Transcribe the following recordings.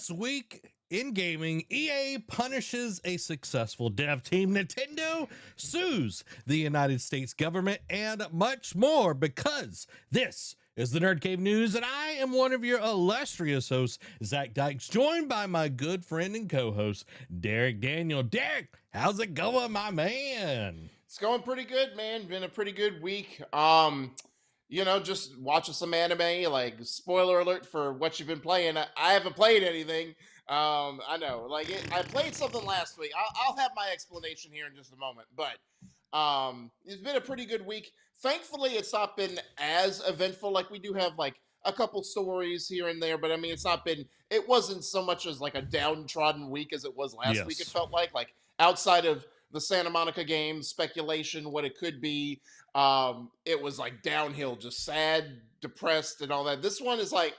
This week in gaming, EA punishes a successful dev team. Nintendo sues the United States government and much more, because this is the Nerd Cave News, and I am one of your illustrious hosts, Zach Dykes, joined by my good friend and co-host, Derek Daniel. Derek, how's it going, my man? It's going pretty good, man. Been a pretty good week. Just watching some anime. Like, spoiler alert for what you've been playing. I haven't played anything. I know. I played something last week. I'll have my explanation here in just a moment. But it's been a pretty good week. Thankfully, it's not been as eventful. Like, we do have like a couple stories here and there, but I mean, it's not been. It wasn't so much as like a downtrodden week as it was last week. It felt like outside of the Santa Monica game speculation, what it could be. It was like downhill, just sad, depressed, and all that. This one is like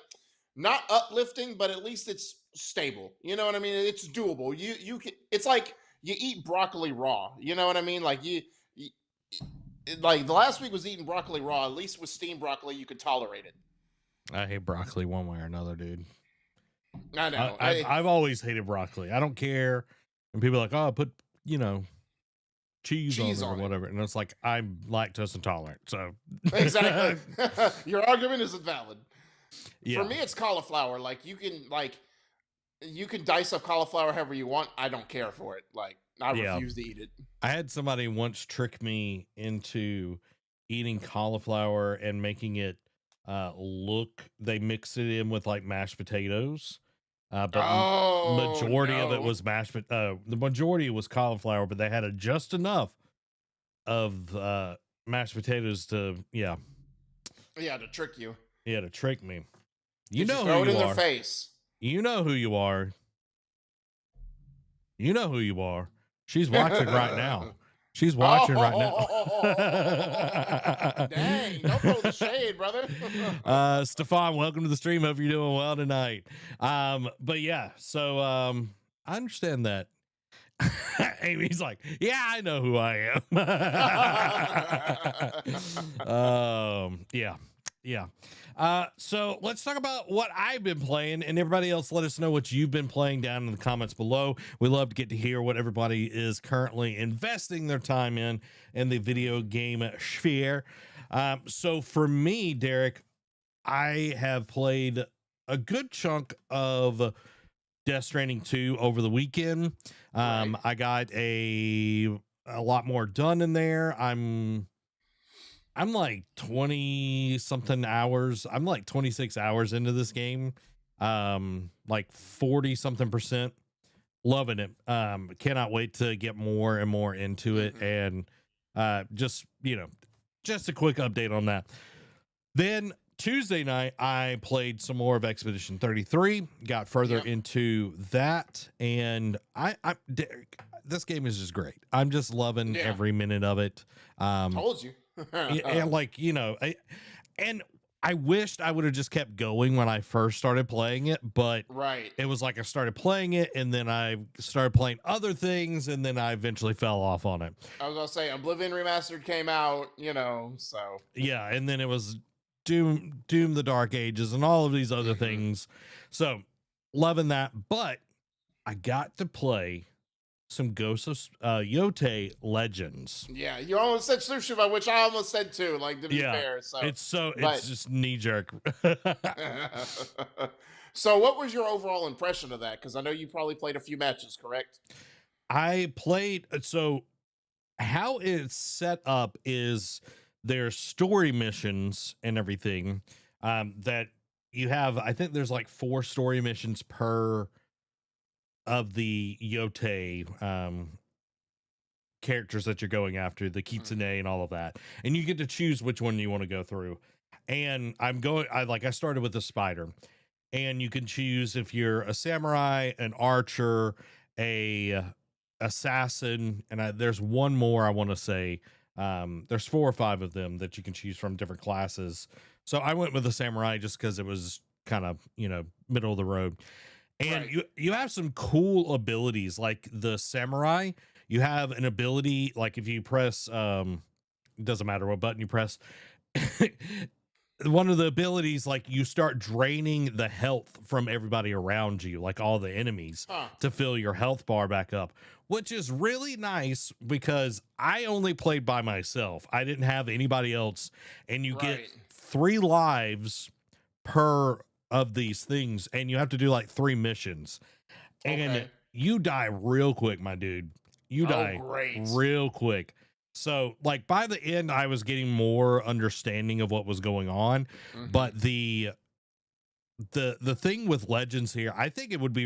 not uplifting, but at least it's stable. You know what I mean? It's doable. You can. It's like you eat broccoli raw. You know what I mean? Like the last week was eating broccoli raw. At least with steamed broccoli, you could tolerate it. I hate broccoli one way or another, dude. I know. I've always hated broccoli. I don't care. And people are like, oh, put, cheese on it or whatever. And it's like, I'm lactose intolerant. So exactly. Your argument isn't valid. Yeah. For me, it's cauliflower. You can dice up cauliflower however you want. I don't care for it. I refuse to eat it. I had somebody once trick me into eating cauliflower and making it they mix it in with like mashed potatoes. But majority of it was the majority was cauliflower, but they had just enough of mashed potatoes to to trick you. Yeah, to trick me. You know who you are. Throw it in their face. You know who you are. You know who you are. She's watching right now. She's watching right now. Dang, don't throw the shade, brother. Stefan, welcome to the stream. Hope you're doing well tonight. But yeah, so I understand that. Amy's like, yeah, I know who I am. Yeah. So let's talk about what I've been playing, and everybody else, let us know what you've been playing down in the comments below. We love to get to hear what everybody is currently investing their time in the video game sphere. So for me, Derek, I have played a good chunk of Death Stranding 2 over the weekend. Right. I got a lot more done in there. I'm like 20 something hours. I'm like 26 hours into this game. Like 40 something %. Loving it. Cannot wait to get more and more into it. And just a quick update on that. Then Tuesday night, I played some more of Expedition 33, got further into that. And this game is just great. I'm just loving every minute of it. Told you. And I wished I would have just kept going when I first started playing it, but it was like I started playing it and then I started playing other things and then I eventually fell off on it. I was gonna say Oblivion Remastered came out, so yeah, and then it was Doom the Dark Ages and all of these other things. So loving that, but I got to play some Ghosts of Yotei Legends. Yeah, you almost said Tsushima, which I almost said too, to be fair. So it's just knee jerk. So what was your overall impression of that? Because I know you probably played a few matches, correct? I played, so how it's set up is there's story missions and everything that you have. I think there's like 4 story missions per of the Yotei characters that you're going after, the Kitsune and all of that. And you get to choose which one you want to go through. And I started with a spider. And you can choose if you're a samurai, an archer, a assassin, and there's one more I want to say. There's 4 or 5 of them that you can choose from, different classes. So I went with the samurai just because it was kind of, middle of the road. And you have some cool abilities, like the samurai. You have an ability, like if you press, it doesn't matter what button you press, one of the abilities, like you start draining the health from everybody around you, like all the enemies, Huh. to fill your health bar back up, which is really nice because I only played by myself. I didn't have anybody else, and you get Right. 3 lives per of these things, and you have to do like 3 missions, and Okay. you die real quick, my dude. You Oh, die great. real quick. So, like by the end, I was getting more understanding of what was going on, Hmm. but the thing with Legends here, I think it would be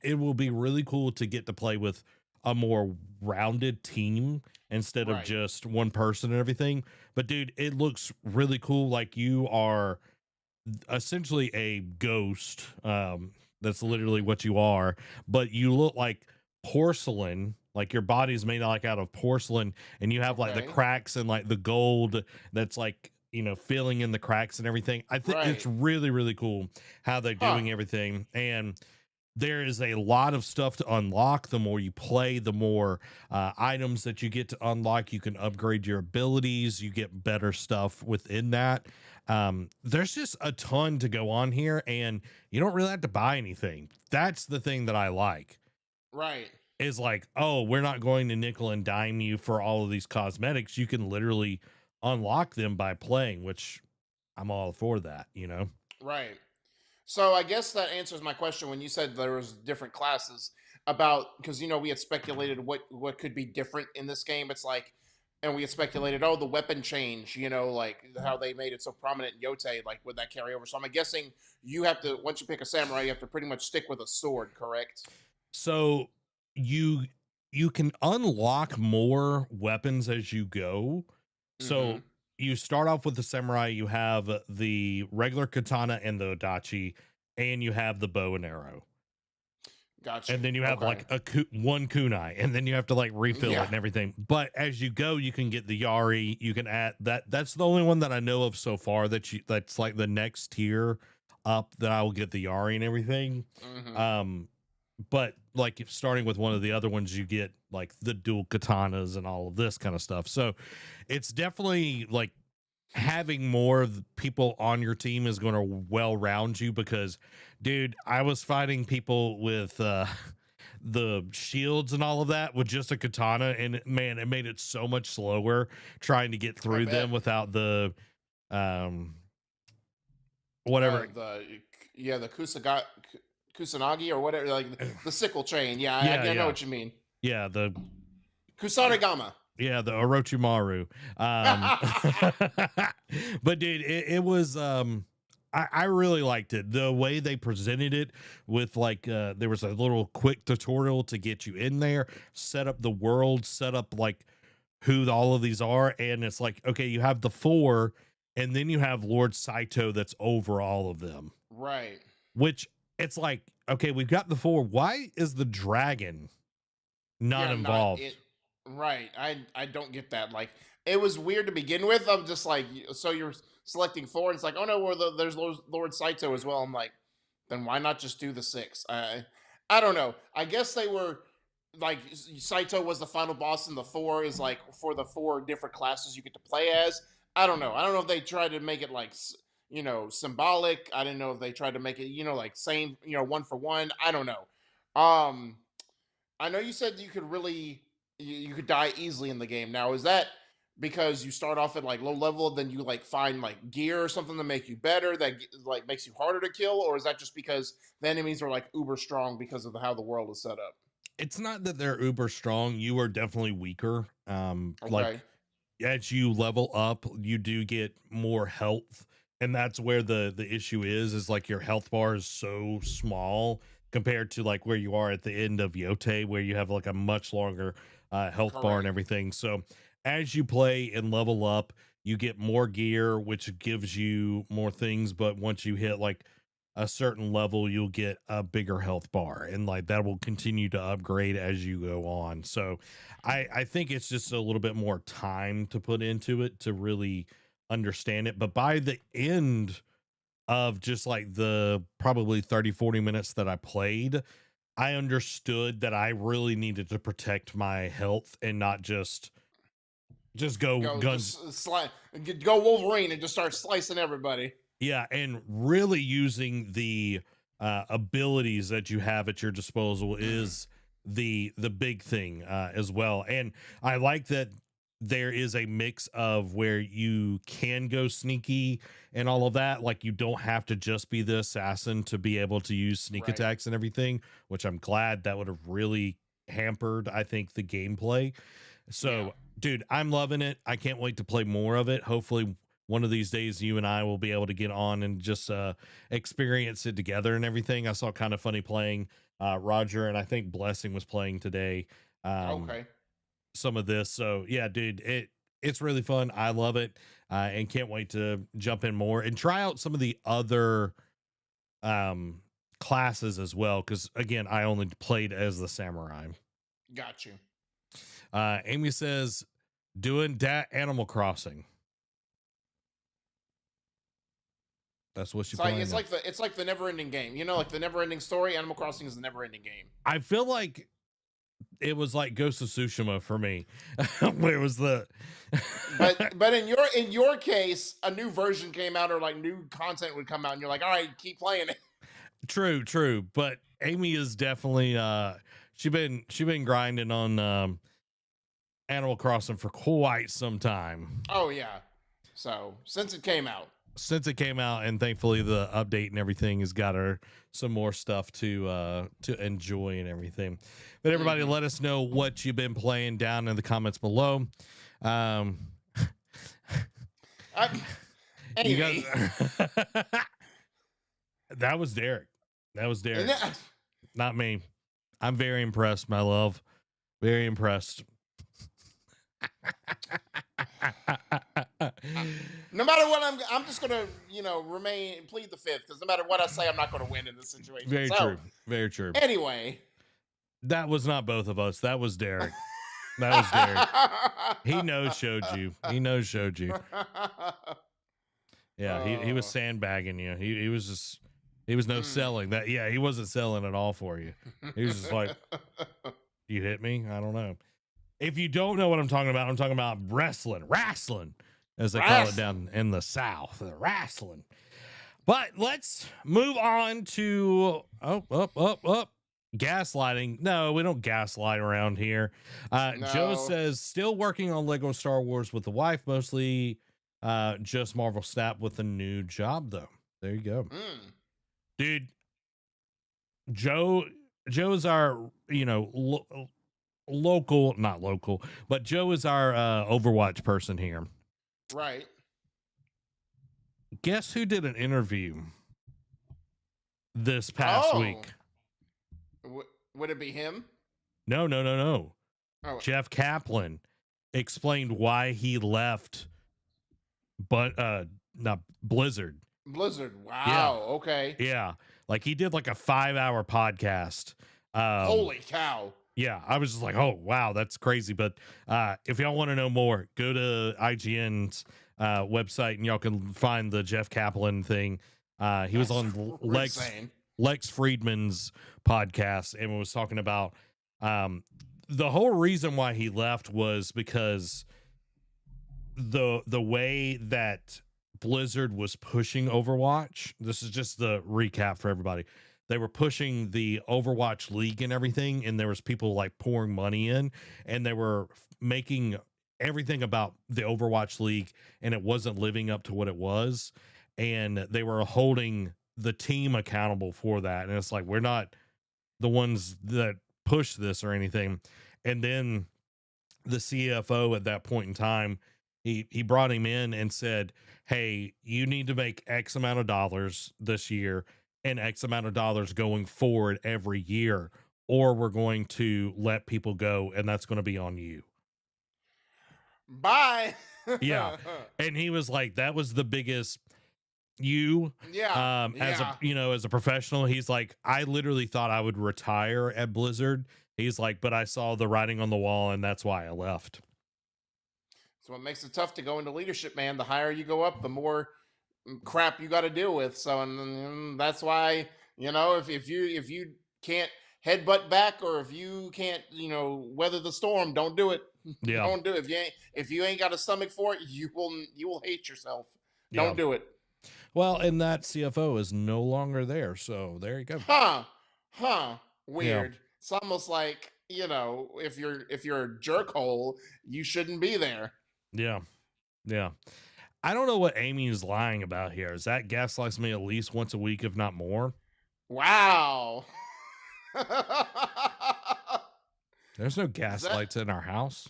it will be really cool to get to play with a more rounded team instead of Right. just one person and everything. But dude, it looks really cool. Like you are essentially a ghost. That's literally Hmm. what you are, but you look like porcelain. Like your body's made like out of porcelain, and you have like the Okay. cracks and like the gold that's like filling in the cracks and everything. I think it's Right. really really cool how they're Huh. doing everything, and there is a lot of stuff to unlock. The more you play, the more items that you get to unlock. You can upgrade your abilities, you get better stuff within that. There's just a ton to go on here, and you don't really have to buy anything. That's the thing that I like, Right. is like, oh, we're not going to nickel and dime you for all of these cosmetics. You can literally unlock them by playing, which I'm all for that. Right. So I guess that answers my question when you said there was different classes about, because we had speculated what could be different in this game. It's like, and we had speculated, oh, the weapon change, like how they made it so prominent in Yote, like would that carry over? So I'm guessing you have to, once you pick a samurai, you have to pretty much stick with a sword, correct? So you you can unlock more weapons as you go. Mm-hmm. So you start off with the samurai, you have the regular katana and the odachi, and you have the bow and arrow. Got And you. then you have Okay. like one kunai, and then you have to like refill it Yeah. and everything. But as you go, you can get the yari. You can add that. That's the only one that I know of so far that's like the next tier up that I will get the yari and everything. Mm-hmm. Um, but like if starting with one of the other ones, you get like the dual katanas and all of this kind of stuff. So it's definitely like having more of the people on your team is going to well round you, because dude, I was fighting people with the shields and all of that with just a katana, and man, it made it so much slower trying to get I through them bet. without the um whatever. The yeah, the kusanagi or whatever, like the sickle chain. Yeah, I, Yeah, I know yeah, what you mean. yeah, the Kusanagama. yeah, the Orochimaru. But dude, it was I really liked it. The way they presented it with like there was a little quick tutorial to get you in there, set up the world, set up like who all of these are, and it's like, okay, you have the four, and then you have Lord Saito that's over all of them. Right. Which it's like, okay, we've got the four. Why is the dragon not Yeah, not involved? it. Right. I don't get that. Like, it was weird to begin with. I'm just like, so you're selecting four, and it's like, oh no, there's Lord Saito as well. I'm like, then why not just do the six? I don't know. I guess they were like, Saito was the final boss, and the four is like for the four different classes you get to play as. I don't know. I don't know if they tried to make it like symbolic. I didn't know if they tried to make it like same one for one. I don't know. Um, I know you said you could really you could die easily in the game. Now, is that because you start off at like low level, then you like find like gear or something to make you better that like makes you harder to kill, or is that just because the enemies are like uber strong because of how the world is set up? It's not that they're uber strong. You are definitely weaker. Okay. Like as you level up, you do get more health, and that's where the issue is like your health bar is so small compared to like where you are at the end of Yote, where you have like a much longer health bar and Correct. everything. So as you play and level up, you get more gear, which gives you more things. But once you hit like a certain level, you'll get a bigger health bar, and like that will continue to upgrade as you go on. So I think it's just a little bit more time to put into it to really understand it. But by the end of just like the probably 30-40 minutes that I played, I understood that I really needed to protect my health and not just Just go Go guns. just go Wolverine and just start slicing everybody. Yeah, and really using the abilities that you have at your disposal Mhm. is the big thing as well. And I like that there is a mix of where you can go sneaky and all of that. Like you don't have to just be the assassin to be able to use sneak Right. attacks and everything, which I'm glad that would have really hampered, I think, the gameplay. Yeah. So, dude, I'm loving it. I can't wait to play more of it. Hopefully, one of these days, you and I will be able to get on and just experience it together and everything. I saw kind of funny playing Roger, and I think Blessing was playing today. Um, Okay. some of this, so yeah, dude, it's really fun. I love it, and can't wait to jump in more and try out some of the other um classes as well. Because again, I only played as the samurai. Got you. Amy says, doing dat Animal Crossing. That's what she It's like playing now. it's like the never ending game. You know, like the never ending story. Animal Crossing is the never ending game. I feel like it was like Ghost of Tsushima for me, where it was the But in your case, a new version came out or like new content would come out, and you're like, all right, keep playing it. true, true. But Amy is definitely she been grinding on Animal Crossing for quite some time. Oh yeah. So since it came out. Since it came out, and thankfully the update and everything has got her some more stuff to enjoy and everything. But everybody, Mhm. let us know what you've been playing down in the comments below. Um, I, you guys, Amy. that was Derek. That was And Derek, that- not me. I'm very impressed, my love. Very impressed. no matter what, I'm just gonna remain plead the fifth because no matter what I say, I'm not gonna win in this situation. Very So true. Very true. anyway, That was not both of us. That was Derek. That was Derek. He knows showed you. He knows showed you. Yeah, he was Oh. sandbagging you. He was just he was no Mm. selling that. Yeah, he wasn't selling at all for you. He was just like, you hit me. I don't know. If you don't know what I'm talking about, I'm talking about wrestling, as they call it Wrestling. down in the South, wrestling. But let's move on to up. Gaslighting. No, we don't gaslight around here. Joe No. says still working on Lego Star Wars with the wife, mostly just Marvel Snap with a new job though. There you go. Mm. Dude, Joe Joe's our, local, not local, but Joe is our Overwatch person here. Right. Guess who did an interview this past Oh. week? Would it be him? No. Oh, Jeff Kaplan explained why he left, but not Blizzard. Blizzard. Yeah, Wow. Okay. yeah. Like he did like a 5-hour podcast. Holy cow. Yeah, I was just like, oh wow, that's crazy. But if y'all want to know more, go to IGN's website and y'all can find the Jeff Kaplan thing. He was That's on insane. Lex Friedman's podcast and was talking about the whole reason why he left was because the way that Blizzard was pushing Overwatch. This is just the recap for everybody. They were pushing the Overwatch League and everything, and there was people like pouring money in, and they were making everything about the Overwatch League, and it wasn't living up to what it was, and they were holding the team accountable for that. And it's like, we're not the ones that push this or anything. And then the CFO at that point in time, he brought him in and said, hey, you need to make X amount of dollars this year and X amount of dollars going forward every year, or we're going to let people go, and that's going to be on you. Bye. Yeah. And he was like, that was the biggest you Yeah. as a Yeah. as a professional. He's like, I literally thought I would retire at Blizzard. He's like, but I saw the writing on the wall, and that's why I left. So what makes it tough to go into leadership, man. The higher you go up, the more crap you got to deal with. So and that's why if you can't headbutt back, or if you can't, weather the storm, don't do it. Yeah. Don't do it. If you ain't got a stomach for it, you will hate yourself. Yeah. Don't do it. Well, and that CFO is no longer there. So there you go. Huh. Huh. Yeah. Weird. It's almost like, if you're a jerkhole, you shouldn't be there. Yeah. Yeah. I don't know what Amy is lying about here. Is that gaslights me at least once a week, if not more? Wow. There's no Is that gaslights in our house.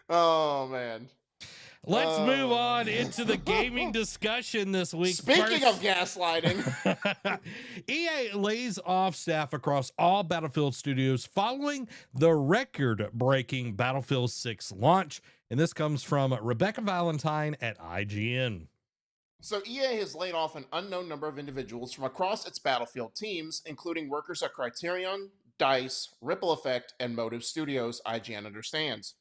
Oh man. Let's move on Man. into the gaming discussion this week. Speaking of gaslighting. EA lays off staff across all Battlefield studios following the record-breaking Battlefield 6 launch. And this comes from Rebecca Valentine at IGN. So EA has laid off an unknown number of individuals from across its Battlefield teams, including workers at Criterion, DICE, Ripple Effect, and Motive Studios, IGN understands.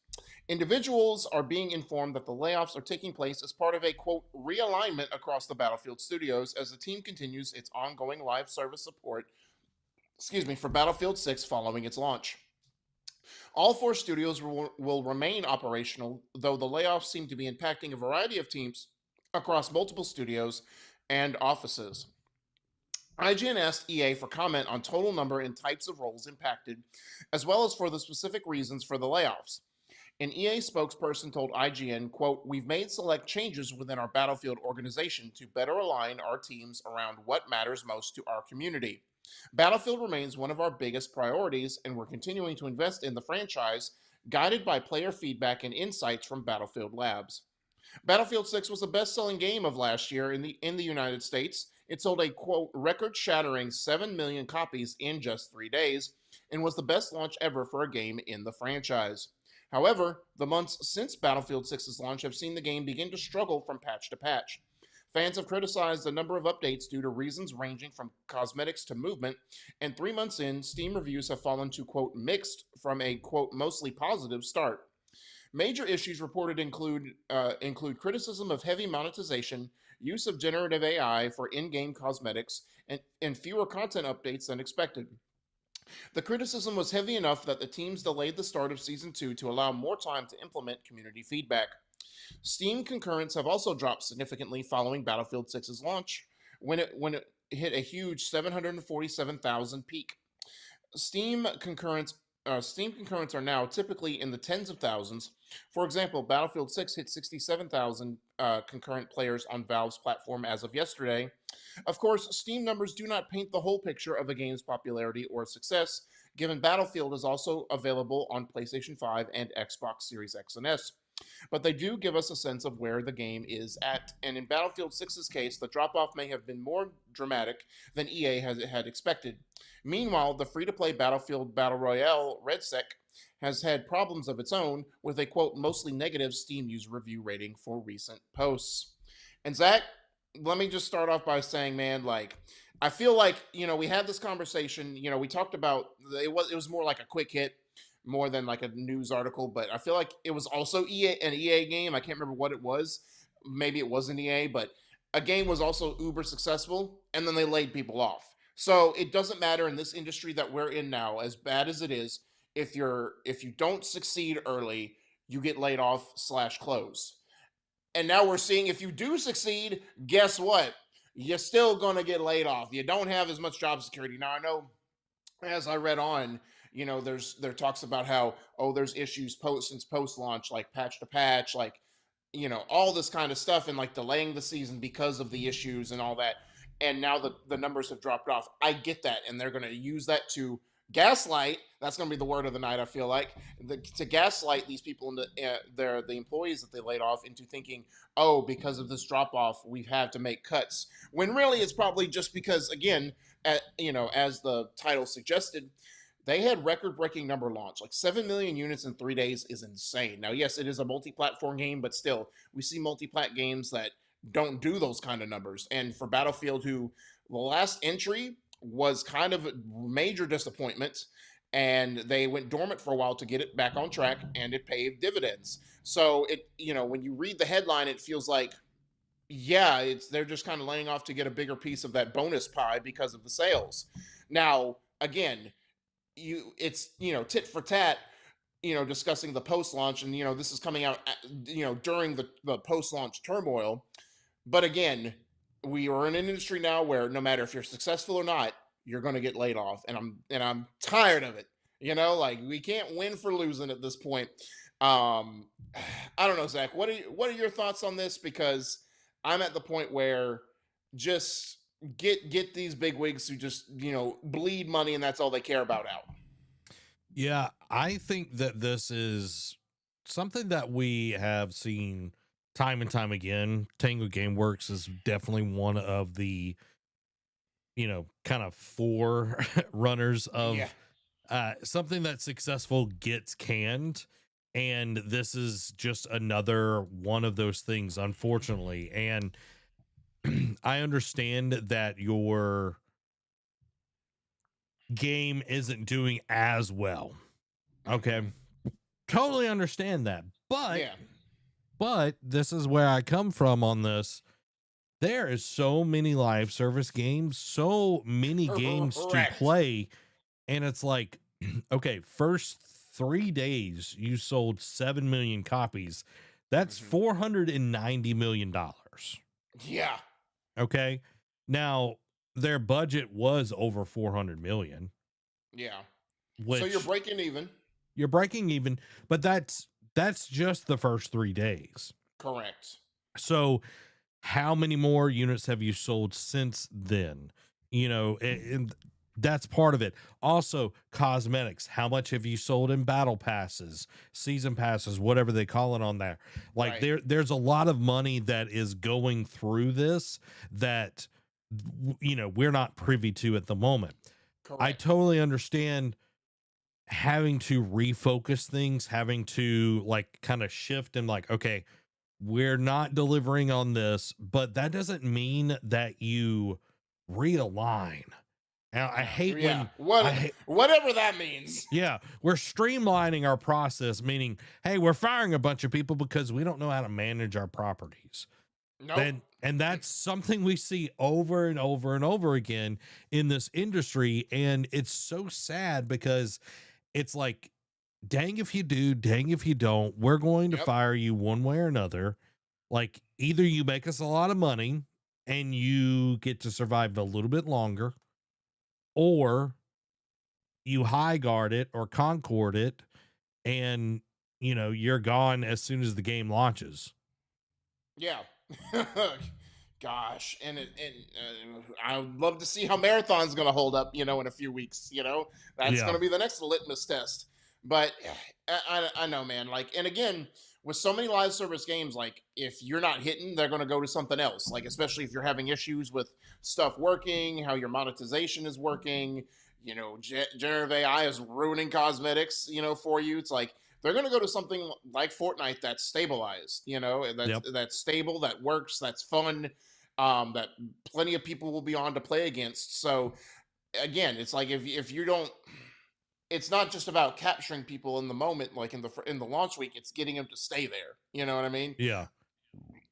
Individuals are being informed that the layoffs are taking place as part of a, quote, realignment across the Battlefield studios as the team continues its ongoing live service support, for Battlefield 6 following its launch. All 4 studios will remain operational, though the layoffs seem to be impacting a variety of teams across multiple studios and offices. IGN asked EA for comment on total number and types of roles impacted, as well as for the specific reasons for the layoffs. An EA spokesperson told IGN, quote, "We've made select changes within our Battlefield organization to better align our teams around what matters most to our community. Battlefield remains one of our biggest priorities, and we're continuing to invest in the franchise, guided by player feedback and insights from Battlefield Labs." Battlefield 6 was the best-selling game of last year in the United States. It sold a, quote, record-shattering 7 million copies in just 3 days, and was the best launch ever for a game in the franchise. However, the months since Battlefield 6's launch have seen the game begin to struggle from patch to patch. Fans have criticized the number of updates due to reasons ranging from cosmetics to movement, and 3 months in, Steam reviews have fallen to, quote, mixed from a, quote, mostly positive start. Major issues reported include criticism of heavy monetization, use of generative AI for in-game cosmetics, and fewer content updates than expected. The criticism was heavy enough that the teams delayed the start of Season 2 to allow more time to implement community feedback. Steam concurrents have also dropped significantly following Battlefield 6's launch, when it hit a huge 747,000 peak. Steam concurrents are now typically in the tens of thousands. For example, Battlefield 6 hit 67,000 concurrent players on Valve's platform as of yesterday. Of course, Steam numbers do not paint the whole picture of a game's popularity or success, given Battlefield is also available on PlayStation 5 and Xbox Series X and S. But they do give us a sense of where the game is at, and in Battlefield 6's case, the drop-off may have been more dramatic than EA had expected. Meanwhile, the free-to-play Battlefield Battle Royale, RedSec, has had problems of its own, with a, quote, mostly negative Steam user review rating for recent posts. And Zach, let me just start off by saying, man, like, I feel like, we had this conversation, we talked about, it was more like a quick hit, more than like a news article, but I feel like it was also an EA game. I can't remember what it was. Maybe it wasn't EA, but a game was also uber successful, and then they laid people off. So it doesn't matter in this industry that we're in now, as bad as it is, if you don't succeed early, you get laid off / close. And now we're seeing if you do succeed, guess what? You're still gonna get laid off. You don't have as much job security. Now I know, as I read on, there talks about how, there's issues since post launch, like patch to patch, like, all this kind of stuff, and like delaying the season because of the issues and all that. And now the numbers have dropped off. I get that, and they're going to use that to gaslight. That's going to be the word of the night, I feel like, to gaslight these people into the employees that they laid off into thinking, because of this drop off, we've had to make cuts. When really it's probably just because, again, as the title suggested, they had record-breaking number launch. Like 7 million units in 3 days is insane. Now, yes, it is a multi-platform game, but still, we see multi-plat games that don't do those kind of numbers. And for Battlefield, who the last entry was kind of a major disappointment, and they went dormant for a while to get it back on track, and it paid dividends. So when you read the headline, it feels like Yeah, it's they're just kind of laying off to get a bigger piece of that bonus pie because of the sales. Now, again, it's tit for tat, discussing the post launch, and this is coming out during the post launch turmoil. But again, we are in an industry now where no matter if you're successful or not, you're going to get laid off, and I'm tired of it. Like we can't win for losing at this point. Um, I don't know, Zach. What are your thoughts on this? Because I'm at the point where just get these big wigs who just bleed money and that's all they care about out. Yeah, I think that this is something that we have seen time and time again. Tango Gameworks is definitely one of the, kind of four runners Yeah. of something that's successful gets canned. And this is just another one of those things, unfortunately. And I understand that your game isn't doing as well. Okay. Hmm. Totally understand that. But Yeah. this is where I come from on this. There is so many live service games, so many games to Correct. play, and it's like, okay, first 3 days you sold 7 million copies. That's Hmm. $490 million. Yeah. Okay. Now their budget was over 400 million, Yeah. So you're which breaking even. you're breaking even, but that's just the first 3 days. Correct. So how many more units have you sold since then? And that's part of it. Also, cosmetics. How much have you sold in battle passes, season passes, whatever they call it on there? Like Right. there's a lot of money that is going through this that we're not privy to at the moment. I Correct. totally understand having to refocus things, having to like kind of shift and like, okay, we're not delivering on this, but that doesn't mean that you realign. Now, I Yeah. hate Yeah. when I hate, Whatever that means. yeah, we're streamlining our process, meaning, hey, we're firing a bunch of people because we don't know how to manage our properties. Nope. Then, and that's something we see over and over and over again in this industry. And it's so sad because it's like, dang if you do, dang if you don't, we're going to Yep. fire you one way or another. Like either you make us a lot of money and you get to survive a little bit longer, or you high guard it or concord it and you're gone as soon as the game launches. Yeah. Gosh, and I would love to see how Marathon's going to hold up. In a few weeks. That's going Yeah. to be the next litmus test. But I know, man. Like, and again, with so many live service games, like if you're not hitting, they're going to go to something else. Like, especially if you're having issues with stuff working, how your monetization is working. Generative AI is ruining cosmetics. For you, it's like they're going to go to something like Fortnite that's stabilized, Yep. that's stable, that works, that's fun, that plenty of people will be on to play against. So again, it's like if you don't, it's not just about capturing people in the moment, like in the launch week. It's getting them to stay there. You know what I mean? Yeah.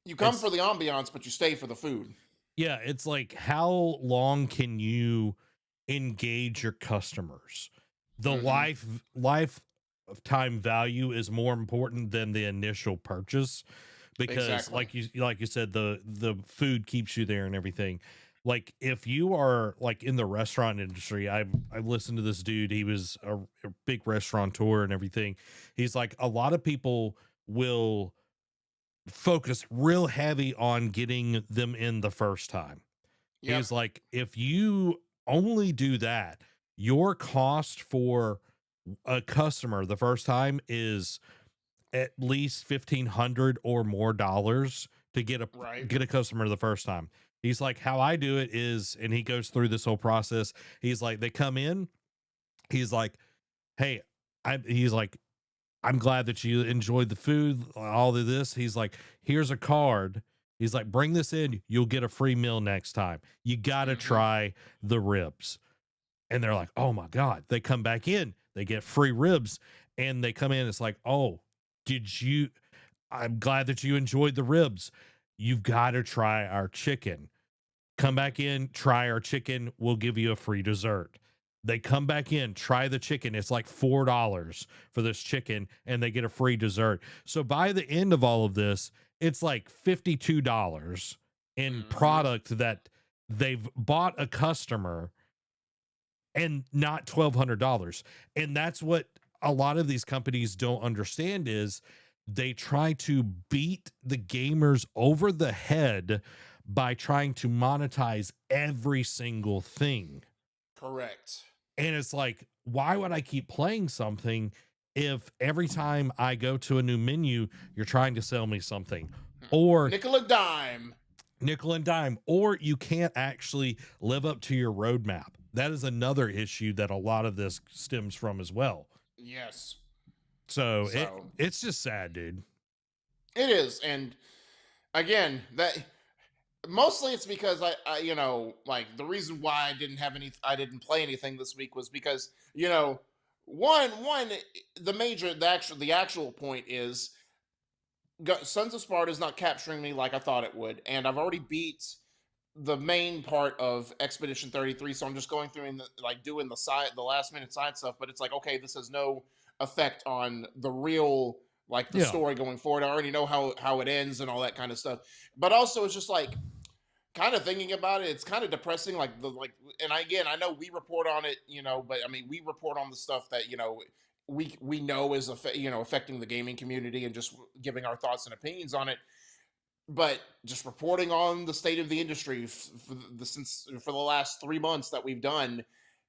You come It's for the ambiance, but you stay for the food. yeah, it's like how long can you engage your customers? The Hmm. life of time value is more important than the initial purchase because Exactly. like you said, the food keeps you there and everything. Like if you are like in the restaurant industry, I've listened to this dude. He was a big restaurateur and everything. He's like a lot of people will focus real heavy on getting them in the first time. Yep. He's like, if you only do that, your cost for a customer the first time is at least 1,500 or more dollars to Right. get a customer the first time. He's like, how I do it is, and he goes through this whole process. He's like, they come in, he's like, hey, he's like, I'm glad that you enjoyed the food, all of this. He's like, here's a card. He's like, bring this in. You'll get a free meal next time. You got to Hmm. try the ribs. And they're like, oh my God. They come back in, they get free ribs. And they come in. It's like, oh, did you? I'm glad that you enjoyed the ribs. you've got to try our chicken. Come back in, try our chicken. We'll give you a free dessert. They come back in, try the chicken. It's like $4 for this chicken, and they get a free dessert. So by the end of all of this, it's like $52 in Mm-hmm. product that they've bought a customer and not $1,200. And that's what a lot of these companies don't understand is they try to beat the gamers over the head by trying to monetize every single thing. Correct. And it's like, why would I keep playing something if every time I go to a new menu, you're trying to sell me something? Or Nickel a dime. nickel and dime, or you can't actually live up to your roadmap. That is another issue that a lot of this stems from as well. Yes. So So it's just sad, dude. it is, and again, that mostly it's because like the reason why I didn't play anything this week was because one the actual point is Sons of Sparta is not capturing me like I thought it would, and I've already beat the main part of Expedition 33, so I'm just going through and like doing the last minute side stuff. But it's like, okay, this has no effect on the real like the Yeah. story going forward. I already know how it ends and all that kind of stuff. But also, it's just like kind of thinking about it, it's kind of depressing. And I know we report on it, but I mean, we report on the stuff that we know is affecting the gaming community and just giving our thoughts and opinions on it. But just reporting on the state of the industry for the last 3 months that we've done,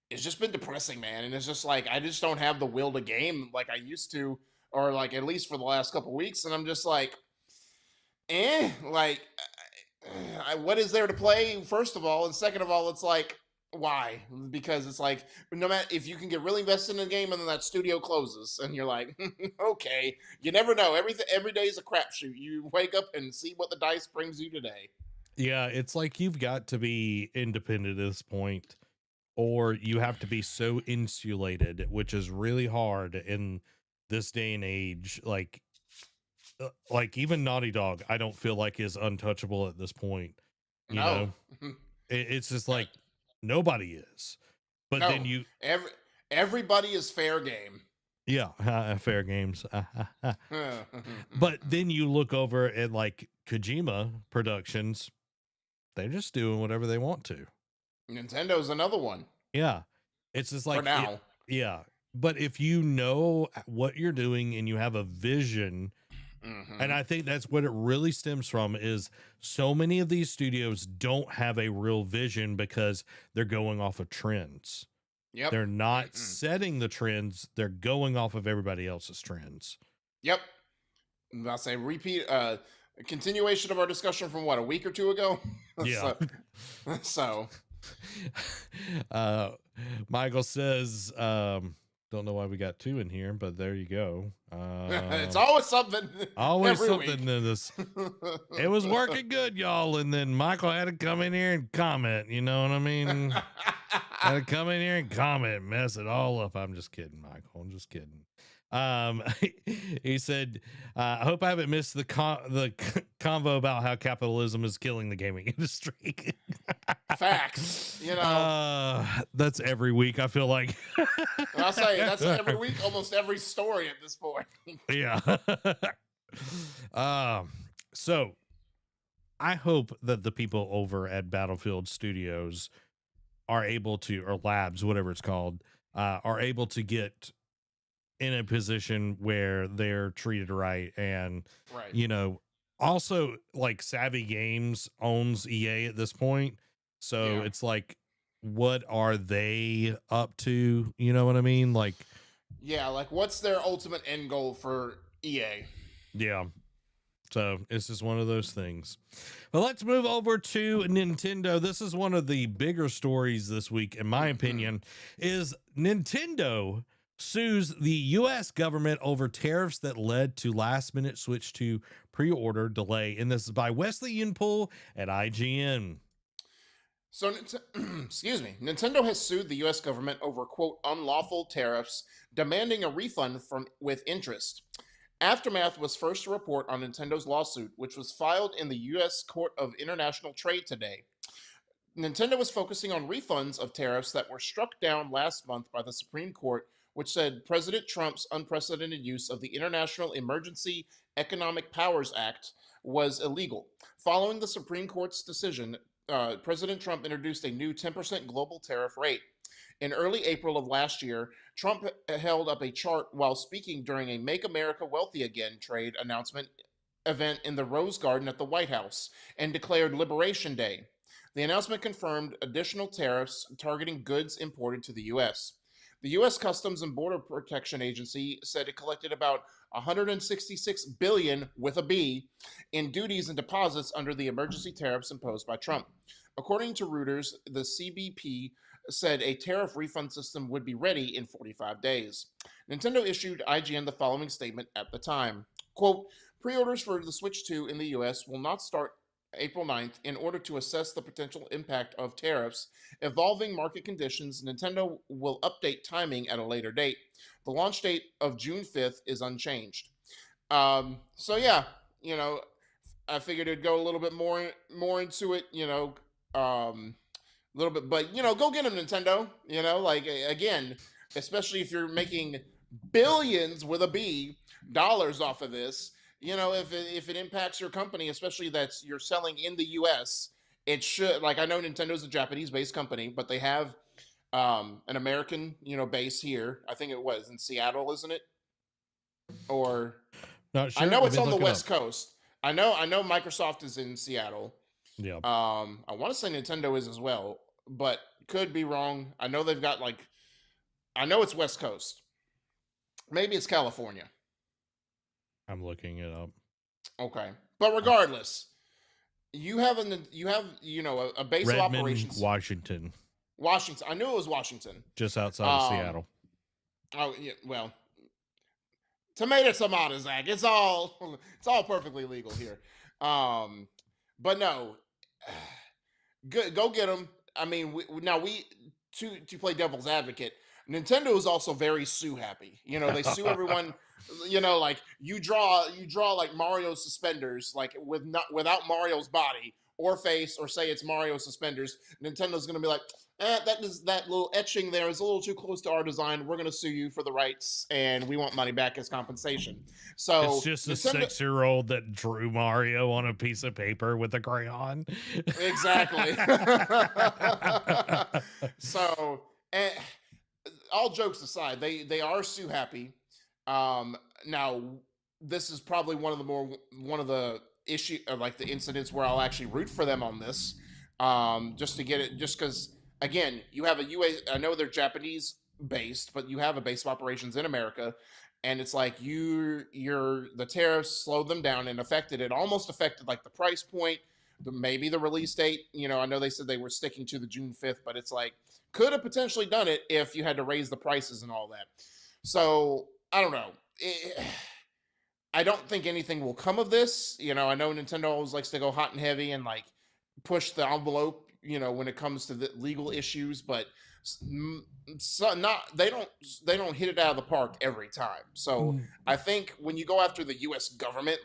it's just been depressing, man. And it's just like I just don't have the will to game like I used to, or like at least for the last couple weeks. And I'm just like, like what is there to play? First of all, and second of all, it's like why? Because it's like no matter if you can get really invested in the game and then that studio closes and you're like, okay, you never know. Every day is a crapshoot. You wake up and see what the dice brings you today. Yeah, it's like you've got to be independent at this point, or you have to be so insulated, which is really hard in this day and age. Like even Naughty Dog, I don't feel like is untouchable at this point. You No, know, it's just like nobody is. But then no. you, Everybody is fair game. yeah, fair games. But then you look over at like Kojima Productions, they're just doing whatever they want to. Nintendo's another one Yeah. It's just for like it, now. yeah. But if you know what you're doing and you have a vision, and Hmm. I think that's what it really stems from is so many of these studios don't have a real vision because they're going off of trends. Yep. They're not Mm-mm. setting the trends, they're going off of everybody else's trends. Yep. I'll say repeat a continuation of our discussion from what a week or two ago. Yeah. so so uh Michael says, don't know why we got two in here, but there you go. it's always something Always every something week. in this. It was working good, y'all, and then Michael had to come in here and comment. You know what I mean? Had to come in here and comment, mess it all up. I'm just kidding, Michael. I'm just kidding. Um, he said, "I hope I haven't missed the convo about how capitalism is killing the gaming industry." Facts, That's every week. I feel like. and I'll say that's every week, almost every story at this point. Yeah. um. So I hope that the people over at Battlefield Studios are able to, or labs, whatever it's called, are able to get in a position where they're treated right. And, Right. you know, also like Savvy Games owns EA at this point. So Yeah. it's like, what are they up to? You know what I mean? Like, Yeah, like what's their ultimate end goal for EA? yeah. So it's just one of those things. But let's move over to Nintendo. This is one of the bigger stories this week, in my opinion, is Nintendo sues the U.S. government over tariffs that led to last minute switch to pre-order delay. And this is by Wesley Yunpool at IGN. So, excuse me, Nintendo has sued the U.S. government over quote unlawful tariffs, demanding a refund from with interest. Aftermath was first to report on Nintendo's lawsuit, which was filed in the U.S. Court of International Trade today. Nintendo was focusing on refunds of tariffs that were struck down last month by the Supreme Court, which said President Trump's unprecedented use of the International Emergency Economic Powers Act was illegal. Following the Supreme Court's decision, President Trump introduced a new 10% global tariff rate. In early April of last year, Trump held up a chart while speaking during a Make America Wealthy Again trade announcement event in the Rose Garden at the White House and declared Liberation Day. The announcement confirmed additional tariffs targeting goods imported to the U.S. The U.S. Customs and Border Protection Agency said it collected about 166 billion with a B in duties and deposits under the emergency tariffs imposed by Trump. According to Reuters, the CBP said a tariff refund system would be ready in 45 days. Nintendo issued IGN the following statement at the time. Quote, pre-orders for the Switch 2 in the US will not start April 9th in order to assess the potential impact of tariffs. Evolving market conditions, Nintendo will update timing at a later date. The launch date of June 5th is unchanged. So yeah, I figured it'd go a little bit more into it, a little bit, but go get them, Nintendo. Like again, especially if you're making billions with a B dollars off of this. If it impacts your company, especially that you're selling in the U.S., it should. Like I know Nintendo's a Japanese-based company, but they have an American, base here. I think it was in Seattle, isn't it? Or Not I sure. know Let it's me on the look it West up. Coast. I know Microsoft is in Seattle. Yeah. I want to say Nintendo is as well, but could be wrong. I know they've got I know it's West Coast. Maybe it's California. I'm looking it up. Okay, but regardless, you have a base of Redmond, operations. Washington, Washington. I knew it was Washington. just outside of Um. Seattle. Oh yeah. Well, tomato, Zach. It's all perfectly legal here. Um. But no, go get them. I mean, now to play devil's advocate. Nintendo is also very sue happy. They sue everyone. Like you draw like Mario suspenders, like without Mario's body or face, or say it's Mario suspenders. Nintendo's gonna be like, that little etching there is a little too close to our design. We're gonna sue you for the rights, and we want money back as compensation. It's So just a Nintendo, 6-year-old that drew Mario on a piece of paper with a crayon. exactly. So, and all jokes aside, they are sue happy. Now this is probably one of the issue like the incidents where I'll actually root for them on this. Just to get it, just because again, you have a UA. I know they're Japanese based, but you have a base of operations in America, and it's like the tariffs slowed them down and affected it. Almost affected like the price point, maybe the release date. I know they said they were sticking to the June 5th, but it's like could have potentially done it if you had to raise the prices and all that. So I don't know. I don't think anything will come of this. I know Nintendo always likes to go hot and heavy and like push the envelope, when it comes to the legal issues, but not they don't hit it out of the park every time. So I think when you go after the U.S. government,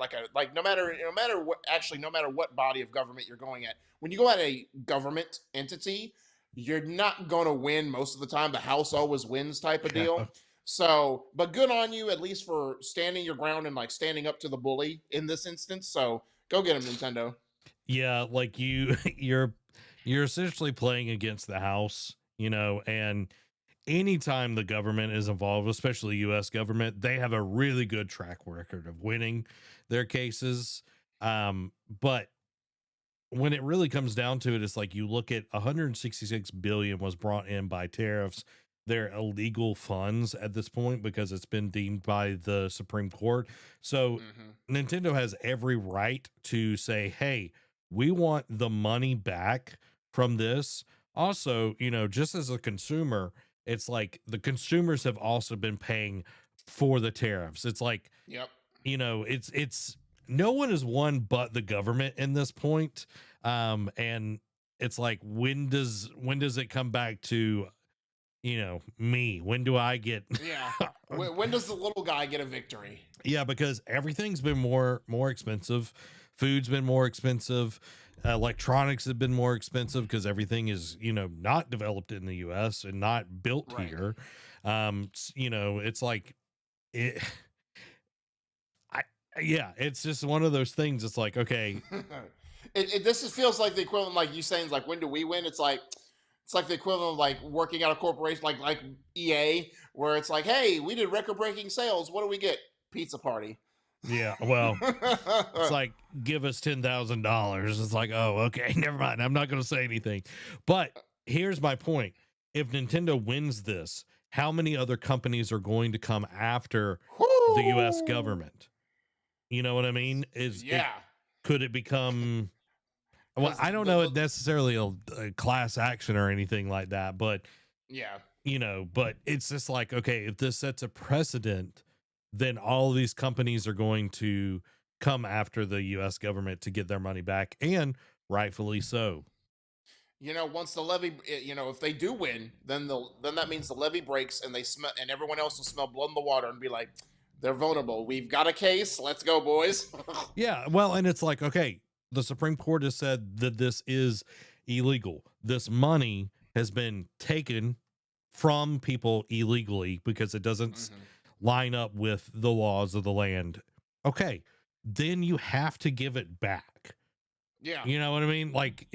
no matter what body of government you're going at, when you go at a government entity, you're not going to win most of the time. The House always wins type of deal. So, but good on you at least for standing your ground and like standing up to the bully in this instance. So go get him, Nintendo. Yeah, like you're essentially playing against the house, and anytime the government is involved, especially US government, they have a really good track record of winning their cases. But when it really comes down to it, it's like you look at 166 billion was brought in by tariffs. They're illegal funds at this point because it's been deemed by the Supreme Court. So Nintendo has every right to say, hey, we want the money back from this. Also, just as a consumer, it's like the consumers have also been paying for the tariffs. It's like, Yep. It's no one has won but the government in this point. And it's like, when does it come back to me. When do I get Yeah. When does the little guy get a victory? Yeah, because everything's been more expensive. Food's been more expensive. Electronics have been more expensive because everything is, not developed in the US and not built Right. here. It's like it I yeah, it's just one of those things. It's like, okay, This just feels like the equivalent, like you saying, like when do we win? It's like the equivalent of like working at a corporation, like EA, where it's like, hey, we did record breaking sales. What do we get? Pizza party. yeah, well, it's like give us $10,000. It's like, oh, okay, never mind. I'm not going to say anything. But here's my point: if Nintendo wins this, how many other companies are going to come after the U.S. Whoo! government? You know what I mean? Is it Yeah, could it become? Well, because I don't know it necessarily a class action or anything like that, but yeah, but it's just like, okay, if this sets a precedent, then all these companies are going to come after the US government to get their money back, and rightfully so. once the levy, if they do win, then that means the levy breaks and they smell, and everyone else will smell blood in the water and be like, they're vulnerable. We've got a case. Let's go, boys. Yeah, well, and it's like, okay, the Supreme Court has said that this is illegal. This money has been taken from people illegally because it doesn't Hmm. line up with the laws of the land. Okay, then you have to give it back. Yeah, You know what I mean? Like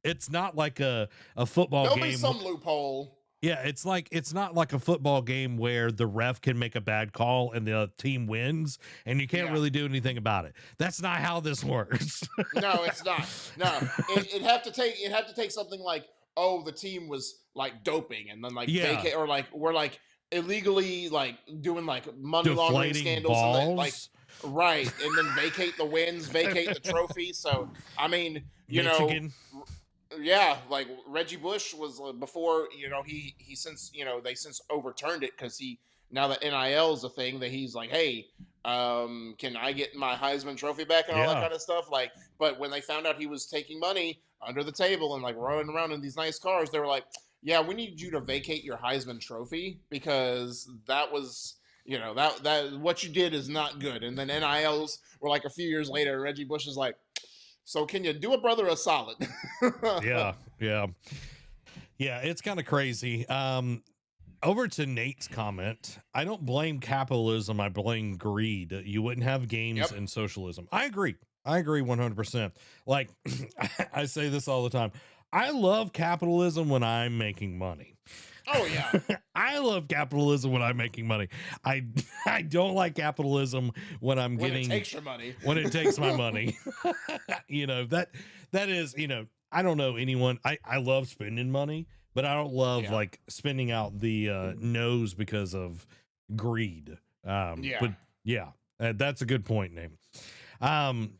it's not like a football there'll be game. some loophole. Yeah, it's not like a football game where the ref can make a bad call and the team wins and you can't Yeah. really do anything about it. That's not how this works. No, it's not. No, it have to take something like, oh, the team was like doping and then like Yeah, vacate, or like we're like illegally like doing like money laundering deflating scandals and then like, balls. right, and then vacate the wins, vacate the trophy. So I mean, Michigan. yeah, like Reggie Bush was, before, he since, they since overturned it because now that NIL is a thing, that he's like, hey, can I get my Heisman Trophy back and all that Yeah. kind of stuff, like. But when they found out he was taking money under the table and like running around in these nice cars, they were like, yeah, we need you to vacate your Heisman Trophy because that was, that what you did is not good. And then NILs were like a few years later, Reggie Bush is like, so can you do a brother a solid? Yeah. Yeah. Yeah, it's kind of crazy. Over to Nate's comment. I don't blame capitalism, I blame greed. You wouldn't have games Yep. in socialism. I agree. I agree 100%. Like I say this all the time. I love capitalism when I'm making money. Oh yeah. I love capitalism when I'm making money. I I don't like capitalism when I'm When it getting takes your money. when it takes my money. That is, I don't know anyone. I love spending money, but I don't love Yeah. like spending out the nose because of greed. Yeah. But yeah, that's a good point, Name. Um,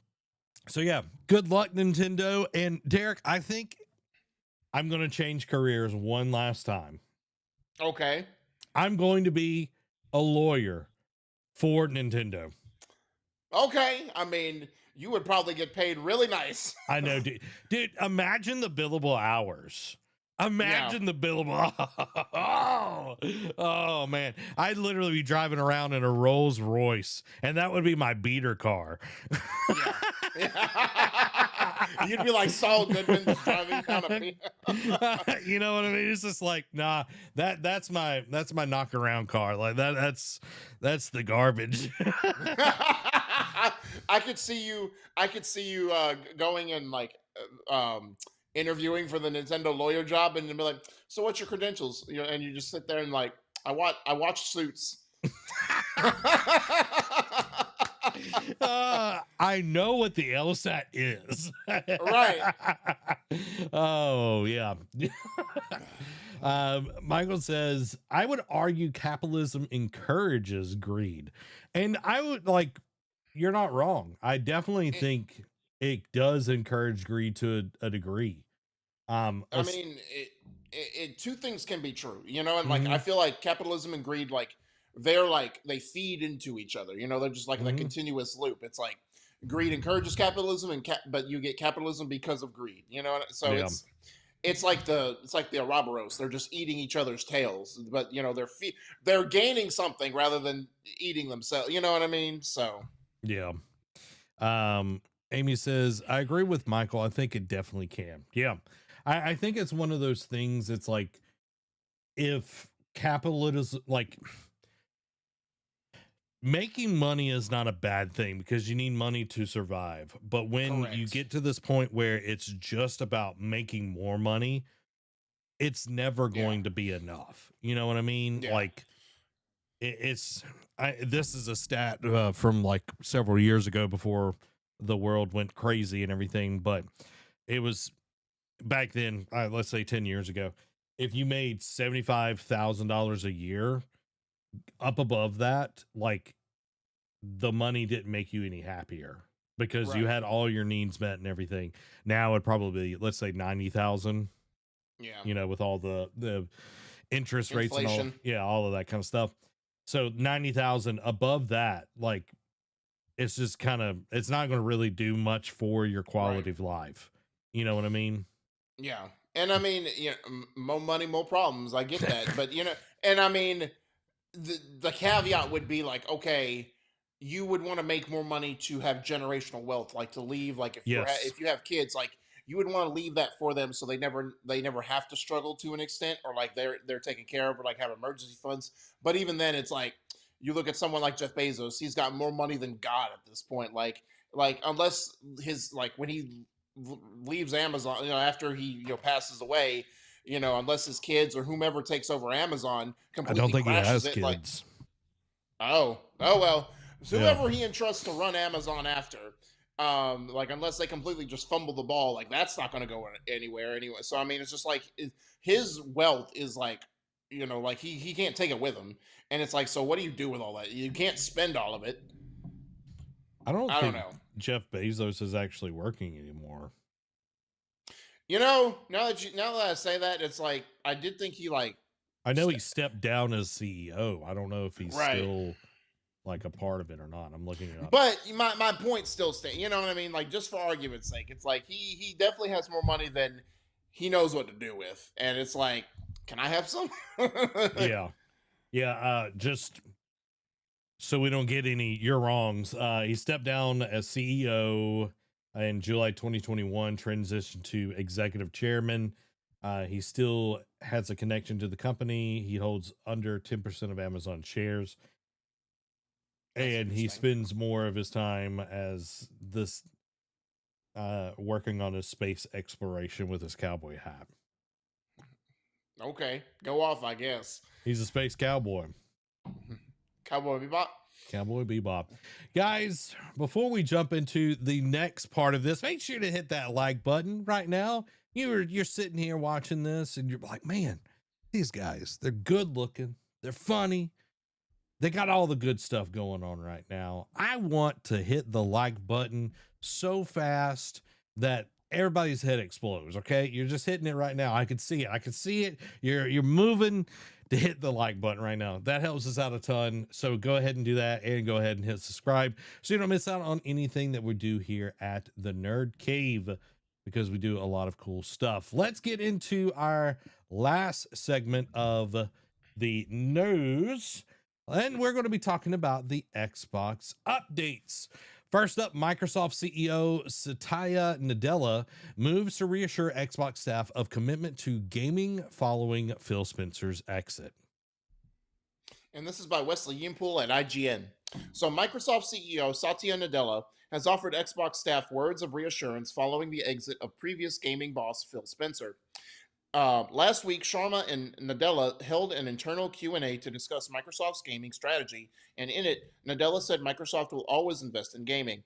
so yeah, good luck, Nintendo. And Derek, I think I'm gonna change careers one last time. Okay. I'm going to be a lawyer for Nintendo. Okay. I mean, you would probably get paid really nice. I know, dude, imagine the billable hours. Yeah. Imagine the billable. Oh man, I'd literally be driving around in a Rolls Royce, and that would be my beater car. Yeah. You'd be like Saul Goodman just driving down a. You know what I mean? It's just like, nah, that's my knock around car. Like that's the garbage. I could see you. Going and like, interviewing for the Nintendo lawyer job, and then be like, "So, what's your credentials?" And you just sit there and like, I watch Suits." I know what the LSAT is. Right. Oh yeah. Michael says, I would argue capitalism encourages greed. And I would you're not wrong. I definitely It- think it does encourage greed to a degree. I mean, two things can be true, and like I Mhm, feel like capitalism and greed, like they feed into each other. They're just like the mhm. continuous loop. It's like greed encourages capitalism, but you get capitalism because of greed. So Yeah. it's like the Ouroboros. They're just eating each other's tails, but they're gaining something rather than eating themselves. You know what I mean? So Yeah. Um, Amy says, I agree with Michael. I think it definitely can. Yeah. I think it's one of those things. It's like if capitalism, like making money is not a bad thing because you need money to survive. But when you correct. get to this point where it's just about making more money, it's never Yeah, going to be enough. You know what I mean? yeah, Like it's, this is a stat from like several years ago before the world went crazy and everything, but it was back then, let's say 10 years ago. If you made $75,000 a year, up above that, like the money didn't make you any happier because you right. had all your needs met and everything. Now it'd probably, let's say 90,000, Yeah, with all the interest rates and all, inflation. yeah, all of that kind of stuff. So 90,000 above that, like it's just kind of, it's not going to really do much for your Right. quality of life. You know what I mean? Yeah. And I mean, more money, more problems. I get that, but and I mean, the caveat would be like, okay, you would want to make more money to have generational wealth, like to leave, like Yes. if you have kids, like you would want to leave that for them so they never have to struggle to an extent, or like they're taken care of, or like have emergency funds. But even then, it's like you look at someone like Jeff Bezos, he's got more money than God at this point. Like unless his like when he leaves Amazon, after he passes away, unless his kids or whomever takes over Amazon I don't completely think he crashes has it, like, kids. oh well, Yeah. whoever he entrusts to run Amazon after, like unless they completely just fumble the ball, like that's not going to go anywhere anyway. So I mean, it's just like his wealth is like, like he can't take it with him, and it's like, so what do you do with all that? You can't spend all of it. I don't I don't think know. Jeff Bezos is actually working anymore. Now that I say that, it's like I did think he like I know he st- stepped down as CEO. I don't know if he's right. still like a part of it or not. I'm looking it up. But my point still stands. You know what I mean? Like just for argument's sake, it's like he definitely has more money than he knows what to do with, and it's like, can I have some? Yeah. Yeah. Just so we don't get any you're wrongs. He stepped down as CEO in July 2021, transitioned to executive chairman. He still has a connection to the company. He holds under 10% of Amazon shares, That's and he interesting. spends more of his time as this working on his space exploration with his cowboy hat. Okay, go off, I guess. He's a space cowboy. Cowboy Bebop. Cowboy Bebop. Guys, before we jump into the next part of this, make sure to hit that like button right now. You're sitting here watching this and you're like, man, these guys, they're good looking, they're funny, they got all the good stuff going on right now. I want to hit the like button so fast that everybody's head explodes. Okay. You're just hitting it right now. I can see it. I can see it. You're moving to hit the like button right now. That helps us out a ton. So go ahead and do that and go ahead and hit subscribe so you don't miss out on anything that we do here at the Nerd Cave, because we do a lot of cool stuff. Let's get into our last segment of the news. And we're going to be talking about the Xbox updates. First up, Microsoft CEO Satya Nadella moves to reassure Xbox staff of commitment to gaming following Phil Spencer's exit. And this is by Wesley Yimpool at IGN. So, Microsoft CEO Satya Nadella has offered Xbox staff words of reassurance following the exit of previous gaming boss Phil Spencer. Last week, Sharma and Nadella held an internal Q&A to discuss Microsoft's gaming strategy, and in it, Nadella said Microsoft will always invest in gaming.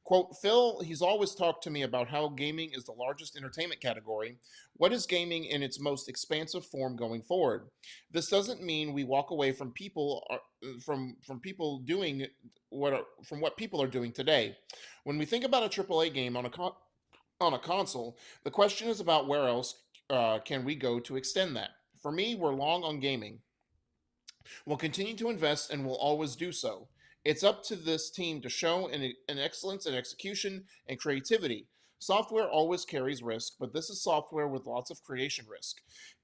Quote, Phil, he's always talked to me about how gaming is the largest entertainment category. What is gaming in its most expansive form going forward? This doesn't mean we walk away from from people doing from what people are doing today. When we think about a AAA game on a console, the question is about where else can we go to extend that. For me, we're long on gaming. We'll continue to invest and will always do so. It's up to this team to show an excellence in execution and creativity. Software always carries risk, but this is software with lots of creation risk.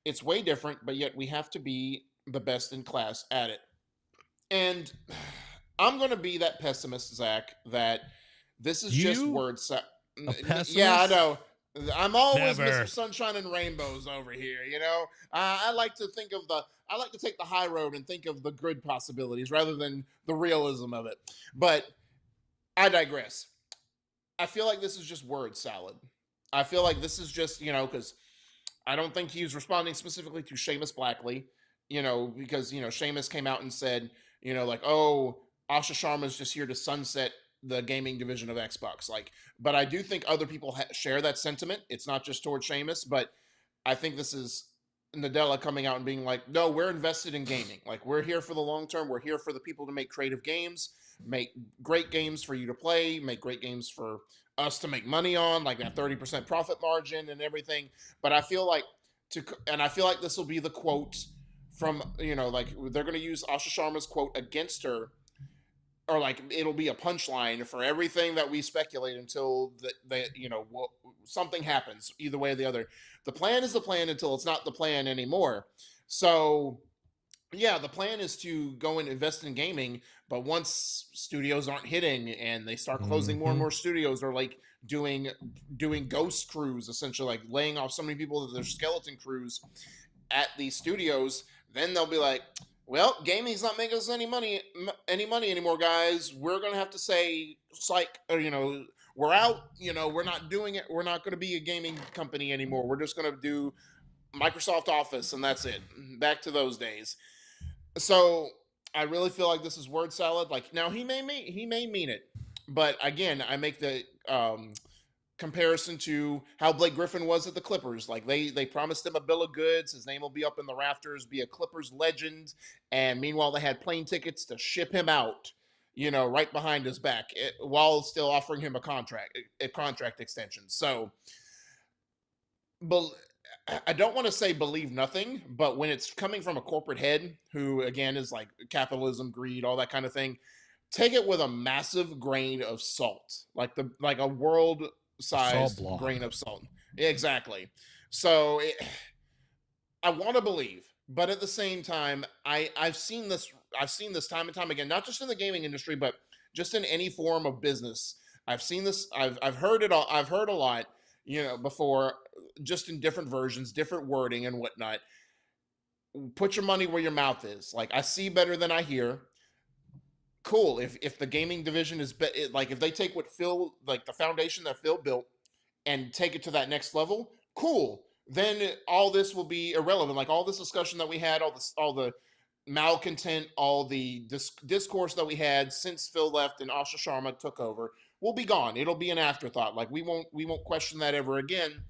It's way different, but yet we have to be the best in class at it. And I'm going to be that pessimist, Zach, that this is just You words. a Yeah, I pessimist? know. I'm always Mr. Never. Sunshine and Rainbows over here. I like to think of the. I like to take the high road and think of the good possibilities rather than the realism of it. But I digress. I feel like this is just word salad. I feel like this is just because I don't think he's responding specifically to Seamus Blackley, because Seamus came out and said, like, oh, Asha Sharma's just here to sunset the gaming division of Xbox. Like, but I do think other people share that sentiment. It's not just towards Seamus, but I think this is Nadella coming out and being like, no, we're invested in gaming. Like, we're here for the long term. We're here for the people to make creative games, make great games for you to play, make great games for us to make money on, like that 30% profit margin and everything. But I feel like I feel like this will be the quote from, like they're going to use Asha Sharma's quote against her, or like it'll be a punchline for everything that we speculate until something happens either way or the other. The plan is the plan until it's not the plan anymore. So yeah, the plan is to go and invest in gaming, but once studios aren't hitting and they start closing more and Mm-hmm. more studios, or like doing ghost crews, essentially like laying off so many people that they're skeleton crews at these studios, then they'll be like, well, gaming's not making us any money anymore, guys. We're gonna have to say psych, or we're out. We're not doing it. We're not going to be a gaming company anymore. We're just going to do Microsoft Office, and that's it. Back to those days. So I really feel like this is word salad. Like, now he may mean it, but again, I make the comparison to how Blake Griffin was at the Clippers. Like, they promised him a bill of goods. His name will be up in the rafters, be a Clippers legend, and meanwhile they had plane tickets to ship him out, right behind his back, while still offering him a contract extension. So, but I don't want to say believe nothing, but when it's coming from a corporate head who, again, is like capitalism, greed, all that kind of thing, take it with a massive grain of salt, like a world-sized grain of salt. Exactly. So I want to believe, but at the same time, I've seen this time and time again, not just in the gaming industry, but just in any form of business. I've seen this. I've heard it all. I've heard a lot, before, just in different versions, different wording and whatnot. Put your money where your mouth is. Like, I see better than I hear. Cool. If the gaming division is like, if they take what Phil, like the foundation that Phil built, and take it to that next level, cool. Then all this will be irrelevant. Like, all this discussion that we had, all the malcontent, all the discourse that we had since Phil left and Asha Sharma took over will be gone. It'll be an afterthought. Like, we won't question that ever again.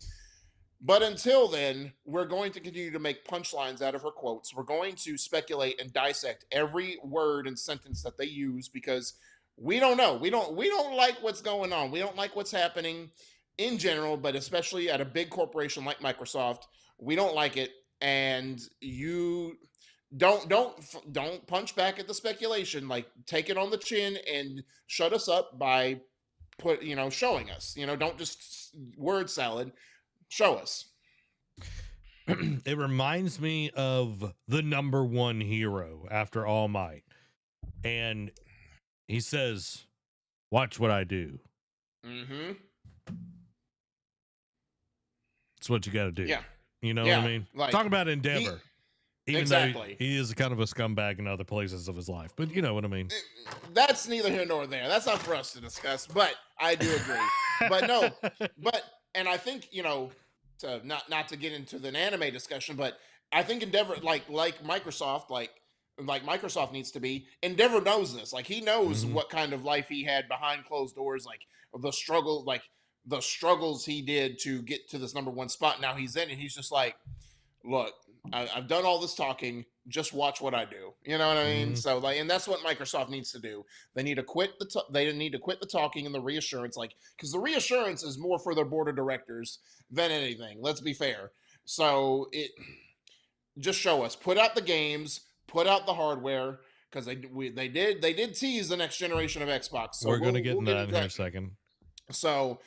But until then, we're going to continue to make punchlines out of her quotes. We're going to speculate and dissect every word and sentence that they use, because we don't know. We don't like what's going on. We don't like what's happening in general, but especially at a big corporation like Microsoft. We don't like it, and you don't punch back at the speculation. Like, take it on the chin and shut us up by showing us. Don't just word salad. Show us. It reminds me of the number one hero after All Might. And he says, watch what I do. Mm-hmm. It's what you got to do. Yeah. You know what I mean? Like, talk about Endeavor. Even exactly. though he is kind of a scumbag in other places of his life. But you know what I mean? That's neither here nor there. That's not for us to discuss. But I do agree. But no. And I think, to not to get into the anime discussion, but I think Endeavor, like Microsoft, like Microsoft needs to be. Endeavor knows this. Like, he knows what kind of life he had behind closed doors, like the struggles he did to get to this number one spot. Now he's in, and he's just like, look, I've done all this talking. Just watch what I do. You know what I mean? So, like, and that's what Microsoft needs to do. They need to quit they need to quit the talking and the reassurance, like, because the reassurance is more for their board of directors than anything. Let's be fair. So just show us. Put out the games. Put out the hardware, because they did tease the next generation of Xbox. So we're going to get into that in a second. So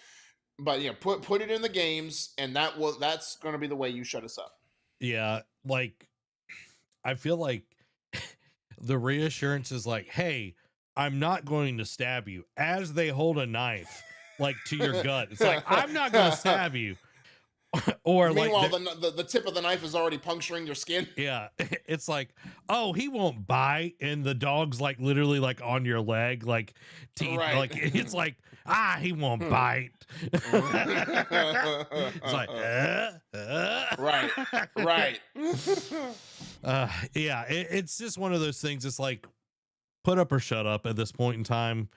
But yeah, put it in the games, and that's going to be the way you shut us up. Yeah, like I feel like the reassurance is like, "Hey, I'm not going to stab you," as they hold a knife like to your gut. It's like, "I'm not going to stab you." Or like Meanwhile, the tip of the knife is already puncturing your skin. yeah, it's like, "Oh, he won't bite," and the dog's like literally like on your leg, like teeth, Right. like it's like, he won't bite." It's like, Right. Right. yeah, it's just one of those things. It's like put up or shut up at this point in time.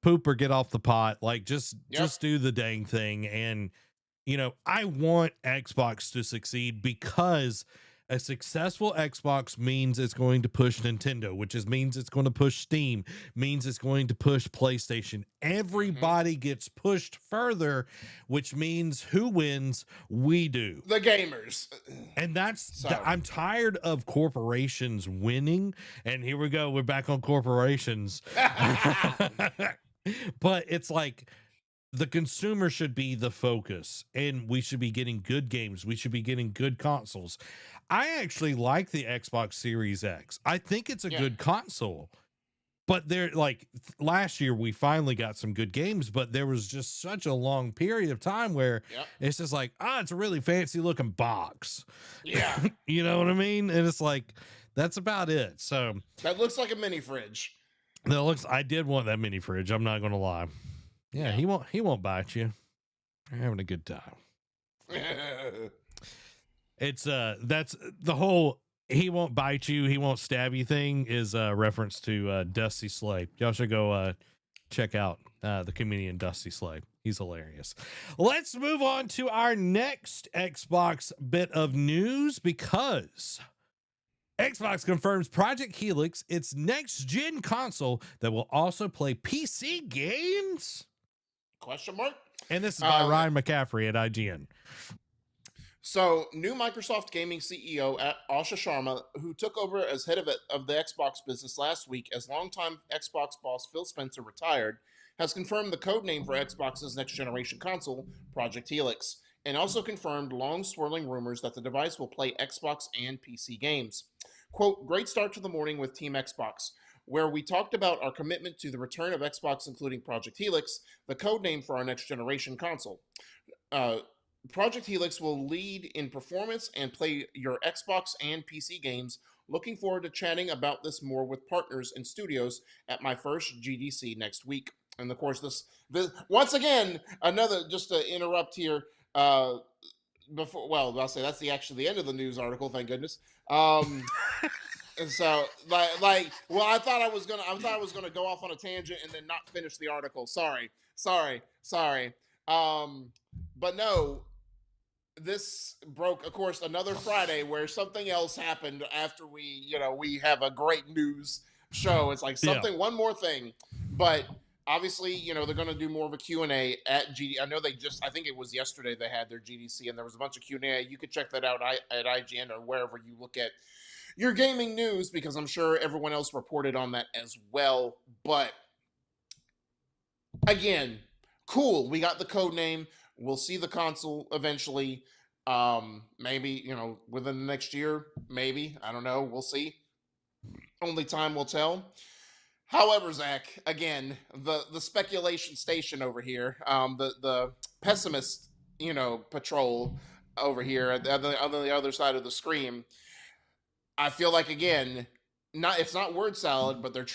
Poop or get off the pot. Like Yep. just do the dang thing. And I want Xbox to succeed because a successful Xbox means it's going to push Nintendo, which means it's going to push Steam, means it's going to push PlayStation. Hmm. Everybody gets pushed further, which means who wins? We do. The gamers. And So I'm tired of corporations winning. And here we go. We're back on corporations. But it's like the consumer should be the focus, and we should be getting good games. We should be getting good consoles. I actually like the Xbox Series X. I think it's a yeah. good console. But last year we finally got some good games, but there was just such a long period of time where Yep. it's just like, it's a really fancy looking box. Yeah. You know what I mean? And it's like, that's about it. So That looks like a mini fridge. I did want that mini fridge. I'm not going to lie. Yeah, Yeah. he won't bite you. You're having a good time. It's that's the whole he won't bite you, he won't stab you thing is a reference to Dusty Slay. Y'all should go check out the comedian Dusty Slay. He's hilarious. Let's move on to our next Xbox bit of news because Xbox confirms Project Helix, its next gen console that will also play PC games. Question mark. And this is by Ryan McCaffrey at IGN. So, new Microsoft gaming CEO Asha Sharma, who took over as head of the Xbox business last week as longtime Xbox boss Phil Spencer retired, has confirmed the code name for Xbox's next generation console, Project Helix, and also confirmed long swirling rumors that the device will play Xbox and PC games. Quote, great start to the morning with Team Xbox, where we talked about our commitment to the return of Xbox, including Project Helix, the code name for our next generation console. Project Helix will lead in performance and play your Xbox and PC games. Looking forward to chatting about this more with partners and studios at my first GDC next week. And of course, this once again, another just to interrupt here. Before, well, I'll say that's actually the end of the news article. Thank goodness. And so, well, I thought I was gonna go off on a tangent and then not finish the article. Sorry. But no, this broke, of course, another Friday where something else happened after we have a great news show. It's like Yeah. one more thing, but obviously, they're going to do more of a Q&A at GD. I know I think it was yesterday they had their GDC and there was a bunch of Q&A. You could check that out at IGN or wherever you look at your gaming news, because I'm sure everyone else reported on that as well. But again, cool. We got the code name. We'll see the console eventually. Maybe, within the next year, maybe. I don't know. We'll see. Only time will tell. However, Zach, again, the speculation station over here, the pessimist, patrol over here on the other side of the screen. I feel like, again, it's not word salad, but they're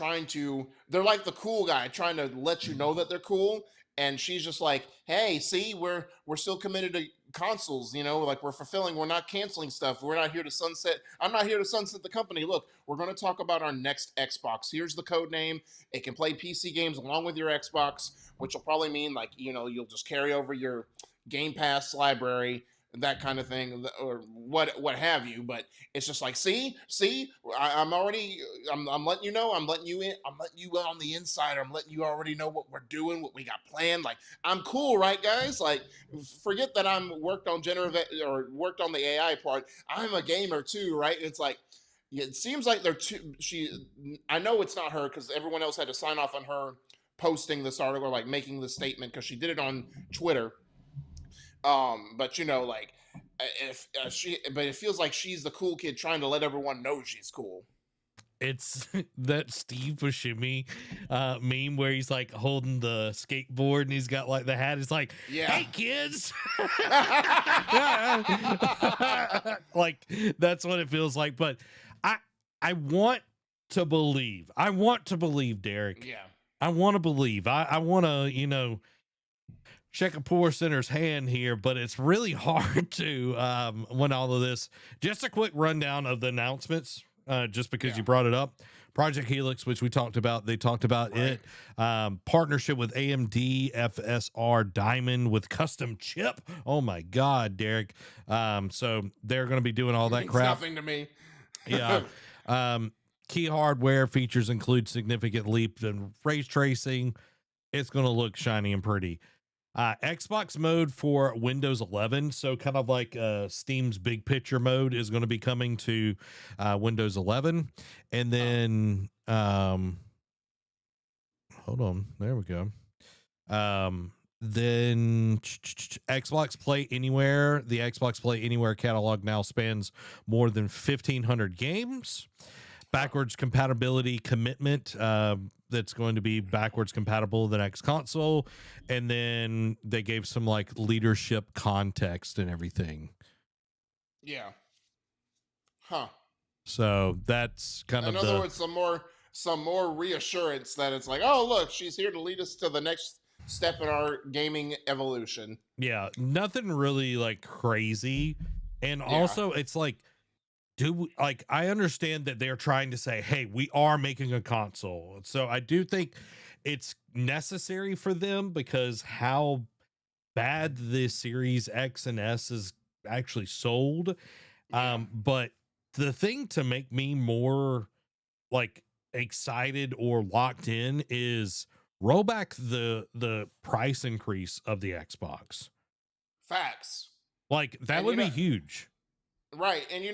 like the cool guy trying to let you know that they're cool. And she's just like, hey, see, we're still committed to consoles, like we're not canceling stuff. We're not here to sunset. I'm not here to sunset the company. Look, we're going to talk about our next Xbox. Here's the code name. It can play PC games along with your Xbox, which will probably mean like, you'll just carry over your Game Pass library, that kind of thing, or what have you. But it's just like, see, I'm letting you know, I'm letting you in, I'm letting you on the inside, I'm letting you already know what we're doing, what we got planned. Like, I'm cool, right, guys? Like, forget that I'm worked on generative or worked on the AI part. I'm a gamer too, right? It's like, it seems like they're too. I know it's not her because everyone else had to sign off on her posting this article, like making the statement, because she did it on Twitter. But you know, like if but it feels like she's the cool kid trying to let everyone know she's cool. It's that Steve Buscemi meme where he's like holding the skateboard and he's got like the hat. It's like, Yeah. hey kids. Like that's what it feels like. But I I want to believe. I want to believe, Derek. Yeah. I want to believe. I want to, shake a poor sinner's hand here, but it's really hard to when all of this. Just a quick rundown of the announcements, just because Yeah. you brought it up. Project Helix, which we talked about, they talked about Right. it. Partnership with AMD FSR Diamond with custom chip. Oh my God, Derek. So they're going to be doing all that Means crap. nothing to me. Yeah. Key hardware features include significant leap in ray tracing. It's going to look shiny and pretty. Xbox mode for Windows 11, so kind of like Steam's big picture mode is going to be coming to Windows 11, and then hold on, there we go. Then Xbox Play Anywhere. The Xbox Play Anywhere catalog now spans more than 1,500 games. Backwards compatibility commitment. That's going to be backwards compatible the next console, and then they gave some like leadership context and everything. Yeah. Huh. So that's kind In of other the words, some more reassurance that it's like, oh look, she's here to lead us to the next step in our gaming evolution. yeah, nothing really like crazy. And Yeah. also it's like, like I understand that they're trying to say, hey, we are making a console. So I do think it's necessary for them because how bad the Series X and S is actually sold. Yeah. But the thing to make me more like excited or locked in is roll back the price increase of the Xbox. Facts. Like that And would be huge. right. And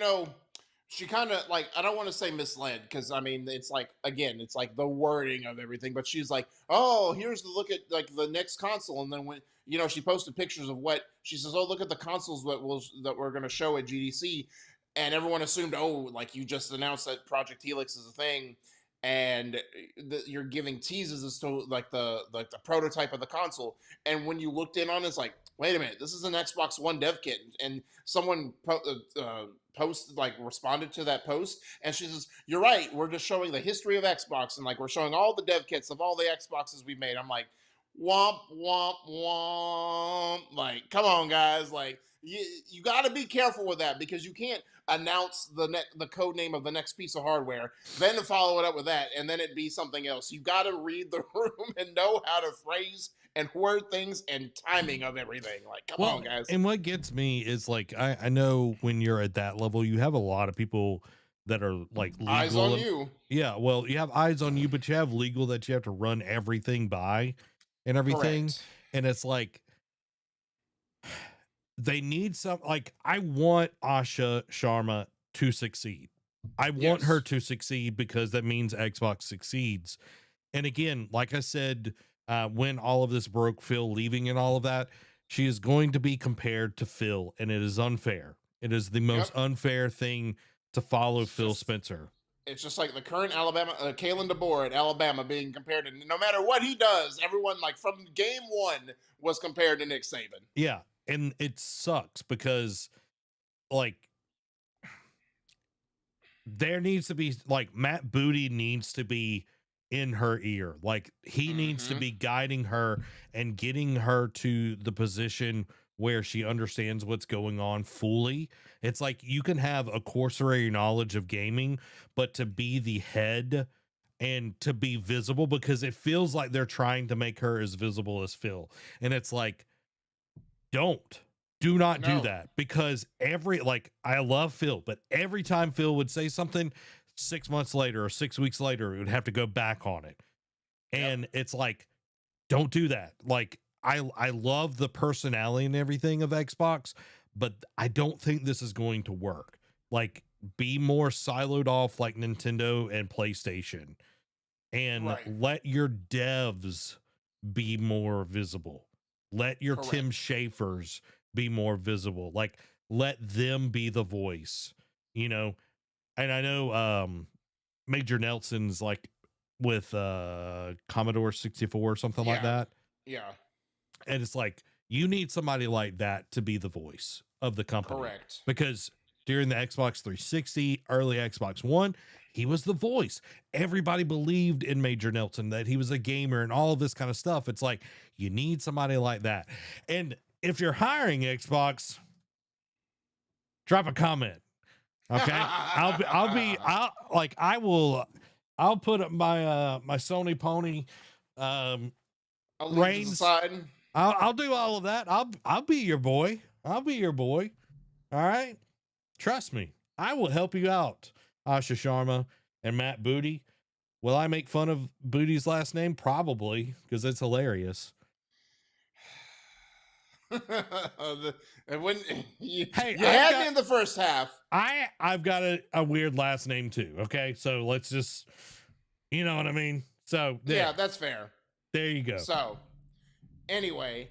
she kind of like, I don't want to say misled, because I mean it's like, again, it's like the wording of everything, but she's like, oh, here's the look at like the next console, and then when she posted pictures of what she says, oh, look at the consoles that we're going to show at GDC, and everyone assumed, oh, like you just announced that Project Helix is a thing, and you're giving teases as to like the prototype of the console, and when you looked in on it, it's like, wait a minute, this is an Xbox One dev kit, and someone posted, like, responded to that post, and she says, you're right, we're just showing the history of Xbox, and like we're showing all the dev kits of all the Xboxes we made. I'm like, womp womp womp. Like, come on guys, like you got to be careful with that, because you can't announce the code name of the next piece of hardware, then to follow it up with that, and then it be something else. You got to read the room and know how to phrase and word things and timing of everything. Like, come on, guys. And what gets me is like I know when you're at that level, you have a lot of people that are like legal. Eyes on you. Yeah, well, you have eyes on you, but you have legal that you have to run everything by and everything. Correct. And it's like they need some, like, I want Asha Sharma to succeed. I want her Yes. to succeed because that means Xbox succeeds. And again, like I said, when all of this broke, Phil leaving and all of that, she is going to be compared to Phil, and it is unfair. It is the most Yep. unfair thing to follow It's Phil just Spencer. it's just like the current Alabama, Kalen DeBoer at Alabama being compared to, no matter what he does, everyone, like, from game one was compared to Nick Saban. Yeah. And it sucks because, like, there needs to be, like, Matt Booty needs to be in her ear. Like, he needs to Mm-hmm. be guiding her and getting her to the position where she understands what's going on fully. It's like you can have a cursory knowledge of gaming, but to be the head and to be visible, because it feels like they're trying to make her as visible as Phil. And it's like, do not do No. that, because like, I love Phil, but every time Phil would say something 6 months later or 6 weeks later, it would have to go back on it. Yep. And it's like, don't do that. Like, I love the personality and everything of Xbox, but I don't think this is going to work. Like, be more siloed off like Nintendo and PlayStation. and Right. let your devs be more visible. Let your Tim Correct. Schafers be more visible. Like, let them be the voice, you know. And I know Major Nelson's like with Commodore 64 or something like Yeah. that. Yeah. And it's like, you need somebody like that to be the voice of the company, Correct. because during the Xbox 360, early Xbox One, he was the voice. Everybody believed in Major Nelson, that he was a gamer and all of this kind of stuff. It's like, you need somebody like that. And if you're hiring Xbox, drop a comment. Okay. I'll put up my Sony Pony um Allegiance reigns. aside. I'll do all of that. I'll be your boy. I'll be your boy. All right. Trust me. I will help you out. Asha Sharma and Matt Booty. Will I make fun of Booty's last name? Probably, because it's hilarious. And when Hey, you had me in the first half. I've got a weird last name too. Okay. So let's just, you know what I mean? So Yeah, that's fair. there you go. So anyway,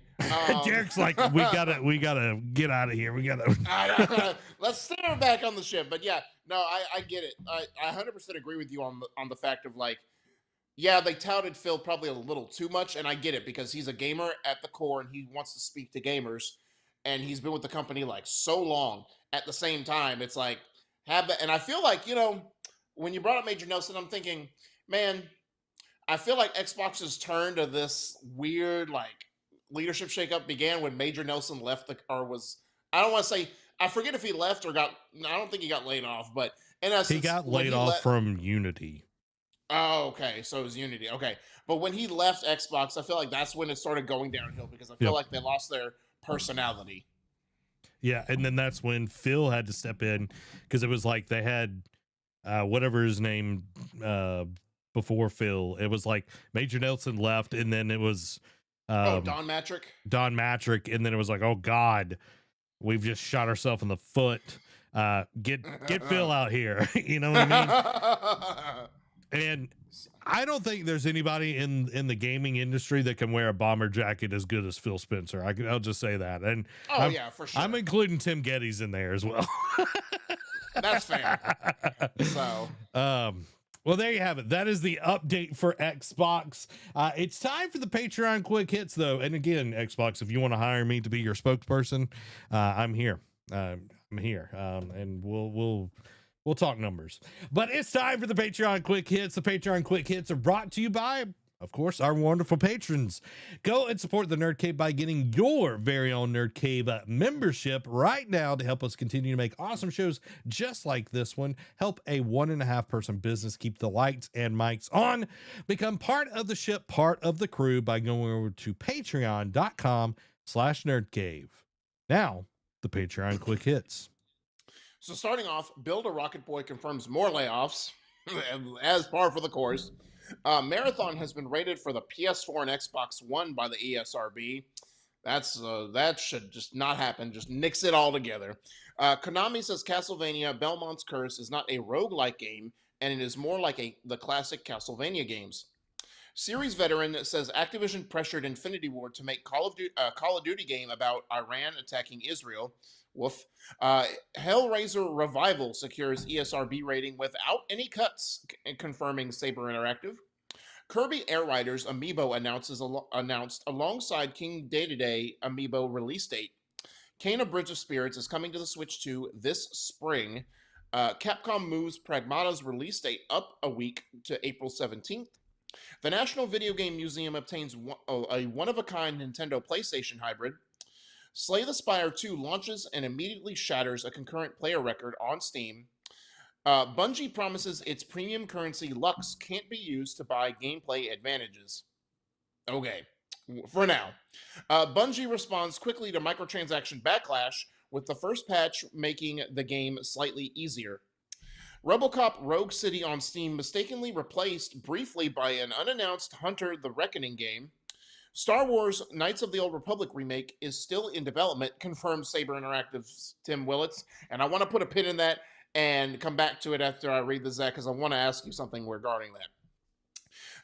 Derek's like, we gotta get out of here. We gotta let's steer back on the ship. But yeah, no, I get it. I 100% agree with you on the fact of like, yeah, they touted Phil probably a little too much, and I get it because he's a gamer at the core and he wants to speak to gamers, and he's been with the company like so long. At the same time, it's like have that, and I feel like when you brought up Major Nelson, I'm thinking, man, I feel like Xbox's turn to this weird like leadership shakeup began when Major Nelson left or was, I don't want to say, I forget if he left or I don't think he got laid off, but in he essence, got when laid he off left. from Unity. Oh, okay. So it was Unity. Okay. But when he left Xbox, I feel like that's when it started going downhill because I feel Yep. like they lost their personality. Yeah, and then that's when Phil had to step in, because it was like they had whatever his name before Phil. It was like Major Nelson left, and then it was Don Matrick. Don Matrick, and then it was like, oh God, we've just shot ourselves in the foot. Get Phil out here. You know what I mean? And I don't think there's anybody in the gaming industry that can wear a bomber jacket as good as Phil Spencer. I'll just say that. And Yeah, for sure. I'm including Tim Geddes in there as well. That's fair. So, well, there you have it. That is the update for Xbox. It's time for the Patreon quick hits, though. And again, Xbox, if you want to hire me to be your spokesperson, I'm here. I'm here, and we'll talk numbers. But it's time for the Patreon quick hits. The Patreon quick hits are brought to you by, of course, our wonderful patrons. Go and support the Nerd Cave by getting your very own Nerd Cave membership right now to help us continue to make awesome shows just like this one. Help a 1.5 person business keep the lights and mics on. Become part of the ship, part of the crew by going over to patreon.com/nerdcave. Now, the Patreon quick hits. So starting off, Build a Rocket Boy confirms more layoffs, as par for the course. Marathon has been rated for the PS4 and Xbox One by the ESRB. That should just not happen. Just nix it all together. Konami says Castlevania Belmont's Curse is not a roguelike game, and it is more like the classic Castlevania games. Series veteran says Activision pressured Infinity Ward to make Call of Duty game about Iran attacking Israel. Woof. Hellraiser Revival secures ESRB rating without any cuts, confirming Saber Interactive. Kirby Air Riders Amiibo announced alongside King Dedede Amiibo release date. Kena Bridge of Spirits is coming to the Switch 2 this spring. Capcom moves Pragmata's release date up a week to April 17th. The National Video Game Museum obtains a one-of-a-kind Nintendo PlayStation hybrid. Slay the Spire 2 launches and immediately shatters a concurrent player record on Steam. Bungie promises its premium currency Lux can't be used to buy gameplay advantages. Okay, for now. Bungie responds quickly to microtransaction backlash, with the first patch making the game slightly easier. RoboCop Rogue City on Steam mistakenly replaced briefly by an unannounced Hunter the Reckoning game. Star Wars Knights of the Old Republic remake is still in development, confirmed Saber Interactive's Tim Willits. And I want to put a pin in that and come back to it after I read the Zach, because I want to ask you something regarding that.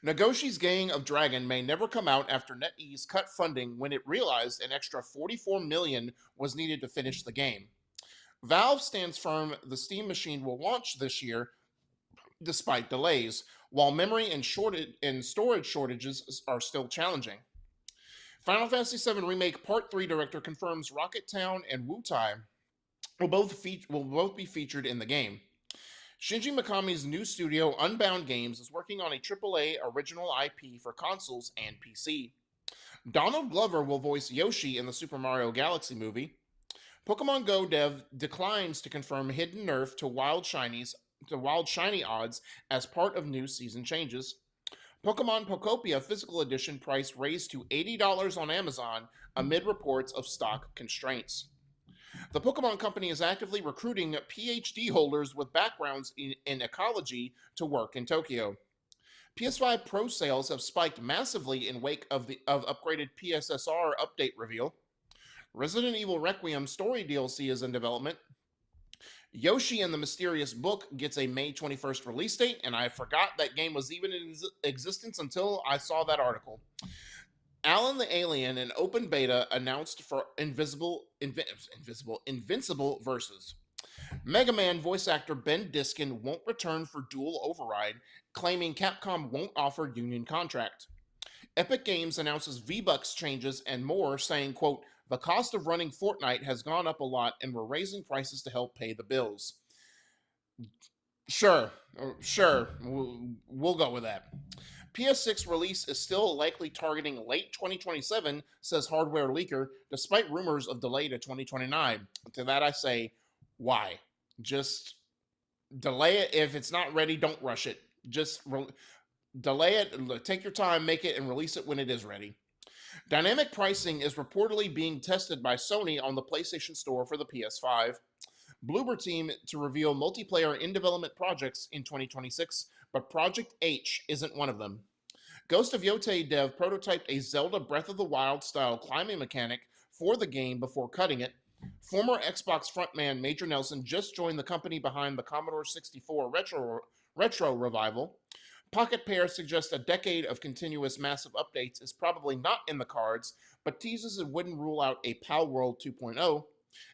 Nagoshi's Gang of Dragon may never come out after NetEase cut funding when it realized an extra 44 million was needed to finish the game. Valve stands firm the Steam machine will launch this year despite delays, while memory and storage shortages are still challenging. Final Fantasy VII Remake Part 3 director confirms Rocket Town and Wutai will both be featured in the game. Shinji Mikami's new studio, Unbound Games, is working on a AAA original IP for consoles and PC. Donald Glover will voice Yoshi in the Super Mario Galaxy movie. Pokemon Go dev declines to confirm hidden nerf to wild shiny odds as part of new season changes. Pokemon Pokopia Physical Edition price raised to $80 on Amazon amid reports of stock constraints. The Pokemon Company is actively recruiting PhD holders with backgrounds in ecology to work in Tokyo. PS5 Pro sales have spiked massively in wake of upgraded PSSR update reveal. Resident Evil Requiem story DLC is in development. Yoshi and the Mysterious Book gets a May 21st release date, and I forgot that game was even in existence until I saw that article. Alan the Alien in open beta announced for Invincible Versus. Mega Man voice actor Ben Diskin won't return for Dual Override, claiming Capcom won't offer union contract. Epic Games announces V-Bucks changes and more, saying, quote, the cost of running Fortnite has gone up a lot and we're raising prices to help pay the bills. Sure, we'll go with that. PS6 release is still likely targeting late 2027, says Hardware Leaker, despite rumors of delay to 2029. To that I say, why? Just delay it. If it's not ready, don't rush it. Just delay it, take your time, make it, and release it when it is ready. Dynamic pricing is reportedly being tested by Sony on the PlayStation Store for the PS5. Bloober Team to reveal multiplayer in development projects in 2026, but Project H isn't one of them. Ghost of Yotei dev prototyped a Zelda Breath of the Wild style climbing mechanic for the game before cutting it. Former Xbox frontman Major Nelson just joined the company behind the Commodore 64 retro revival. Pocket Pair suggests a decade of continuous massive updates is probably not in the cards, but teases it wouldn't rule out a Pal World 2.0.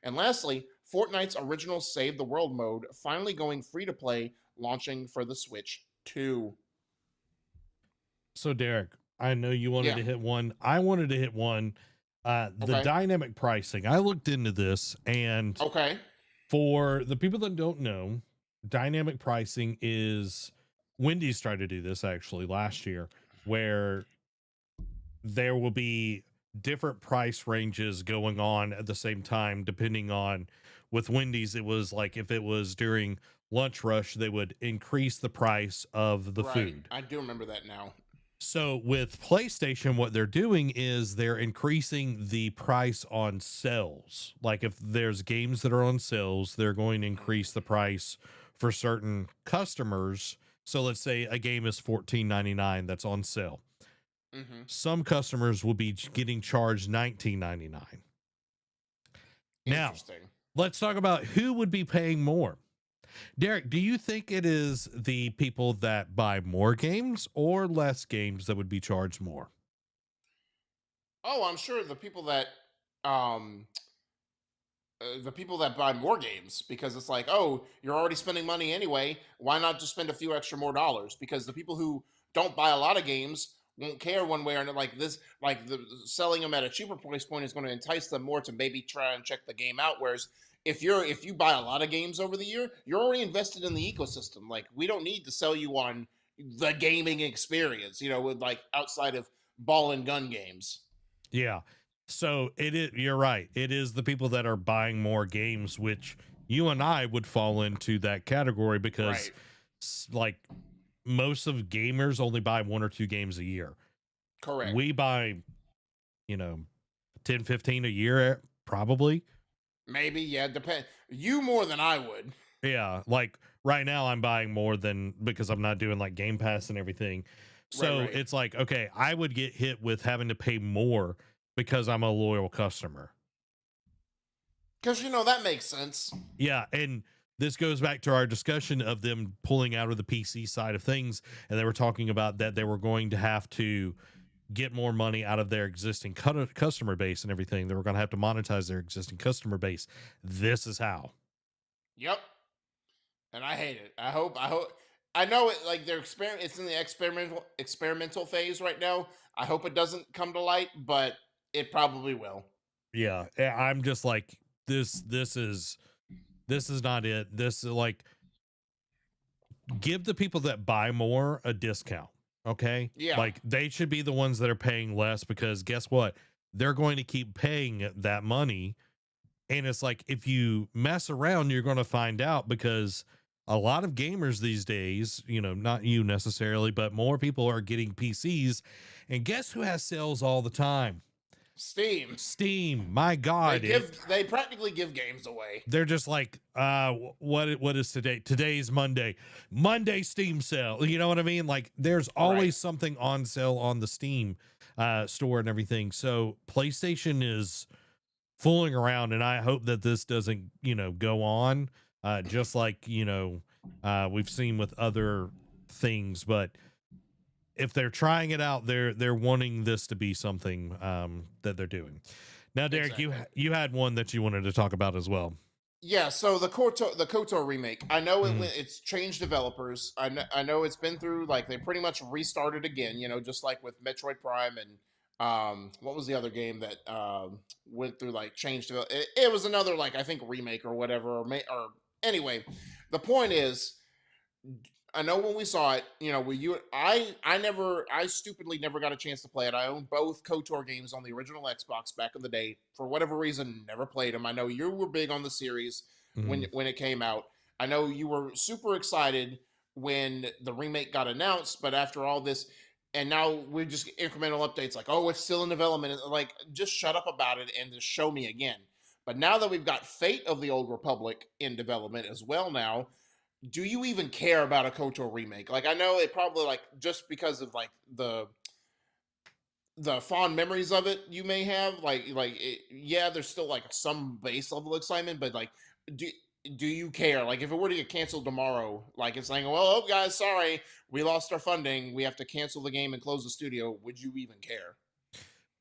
And lastly, Fortnite's original Save the World mode finally going free to play, launching for the Switch 2. So Derek, I know you wanted to hit one. I wanted to hit one. The dynamic pricing. I looked into this, and for the people that don't know, dynamic pricing is Wendy's tried to do this actually last year, where there will be different price ranges going on at the same time, depending on, with Wendy's, it was like if it was during lunch rush, they would increase the price of the food. I do remember that now. So with PlayStation, what they're doing is they're increasing the price on sales. Like if there's games that are on sales, they're going to increase the price for certain customers. So let's say a game is $14.99 that's on sale. Some customers will be getting charged $19.99. Now, let's talk about who would be paying more. Derek, do you think it is the people that buy more games or less games that would be charged more? Oh, I'm sure the people that buy more games, because it's like, oh, you're already spending money anyway. Why not just spend a few extra more dollars? Because the people who don't buy a lot of games won't care one way or another. Like this, like the selling them at a cheaper price point is going to entice them more to maybe try and check the game out. Whereas if you buy a lot of games over the year, you're already invested in the ecosystem. Like we don't need to sell you on the gaming experience, with like outside of ball and gun games. Yeah. So you're right. It is the people that are buying more games, which you and I would fall into that category because like most of gamers only buy 1 or 2 games a year. Correct. We buy, 10, 15 a year, probably. Maybe. Yeah. Depend. You more than I would. Yeah. Like right now I'm buying more than, because I'm not doing like Game Pass and everything. So it's like, okay, I would get hit with having to pay more because I'm a loyal customer. Because, that makes sense. Yeah. And this goes back to our discussion of them pulling out of the PC side of things, and they were talking about that they were going to have to get more money out of their existing customer base and everything. They were going to have to monetize their existing customer base. This is how. Yep. And I hate it. I know it, like they're it's in the experimental phase right now. I hope it doesn't come to light, but it probably will. Yeah, I'm just like this is not it. This is like, give the people that buy more a discount. Okay. Yeah. Like, they should be the ones that are paying less, because guess what? They're going to keep paying that money. And it's like, if you mess around, you're going to find out, because a lot of gamers these days, not you necessarily, but more people are getting PCs. And guess who has sales all the time? Steam. My God. They practically give games away. They're just like, what is today? Today's Monday Steam sale. You know what I mean? Like, there's always something on sale on the Steam store and everything. So PlayStation is fooling around, and I hope that this doesn't, go on, just like, we've seen with other things. But if they're trying it out, they're wanting this to be something that they're doing. Now, Derek, Exactly. you had one that you wanted to talk about as well. Yeah, so the KOTOR remake. I know it's changed developers. I know it's been through, like, they pretty much restarted again. Just like with Metroid Prime and what was the other game that went through, like, changed it was another, like, I think remake or whatever, or anyway. The point is, I know when we saw it, I stupidly never got a chance to play it. I owned both KOTOR games on the original Xbox back in the day. For whatever reason, never played them. I know you were big on the series when it came out. I know you were super excited when the remake got announced, but after all this, and now we're just incremental updates like, oh, it's still in development. Like, just shut up about it and just show me again. But now that we've got Fate of the Old Republic in development as well now, do you even care about a KOTOR remake? Like, I know it probably, like, just because of, like, the fond memories of it you may have, yeah, there's still, like, some base level excitement, but, like, do you care? Like, if it were to get canceled tomorrow, like, it's like, well, oh, guys, sorry, we lost our funding, we have to cancel the game and close the studio, would you even care?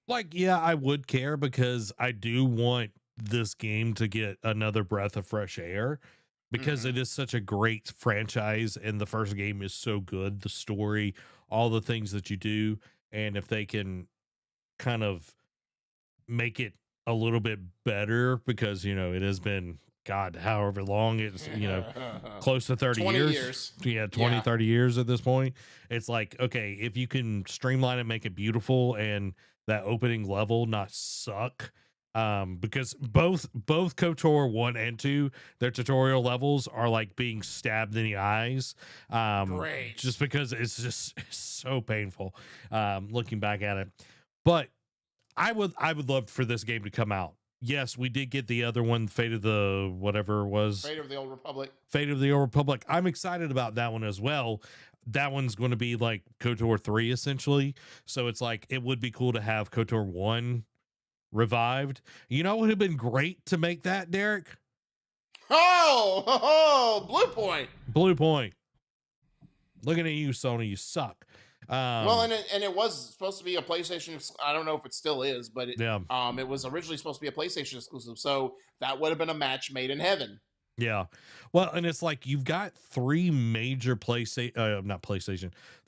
Like, yeah, I would care, because I do want this game to get another breath of fresh air, because it is such a great franchise, and the first game is so good. The story, all the things that you do, and if they can kind of make it a little bit better, because it has been, God, however long it's, close to 30 20 years. years. Yeah, 20, Yeah. 30 years at this point. It's like, okay, if you can streamline it, make it beautiful, and that opening level not suck, because both KOTOR 1 and 2, their tutorial levels are like being stabbed in the eyes, Great. just because it's just so painful, looking back at it. But I would love for this game to come out. Yes, we did get the other one, Fate of the whatever it was. Fate of the Old Republic. Fate of the Old Republic. I'm excited about that one as well. That one's going to be like KOTOR 3 essentially. So it's like, it would be cool to have KOTOR 1 revived. You know what would have been great to make that, Derek? Oh, Blue Point. Blue Point. Looking at you, Sony, you suck. Well, and it was supposed to be a PlayStation. I don't know if it still is, but it was originally supposed to be a PlayStation exclusive. So that would have been a match made in heaven. Yeah. Well, and it's like, you've got three major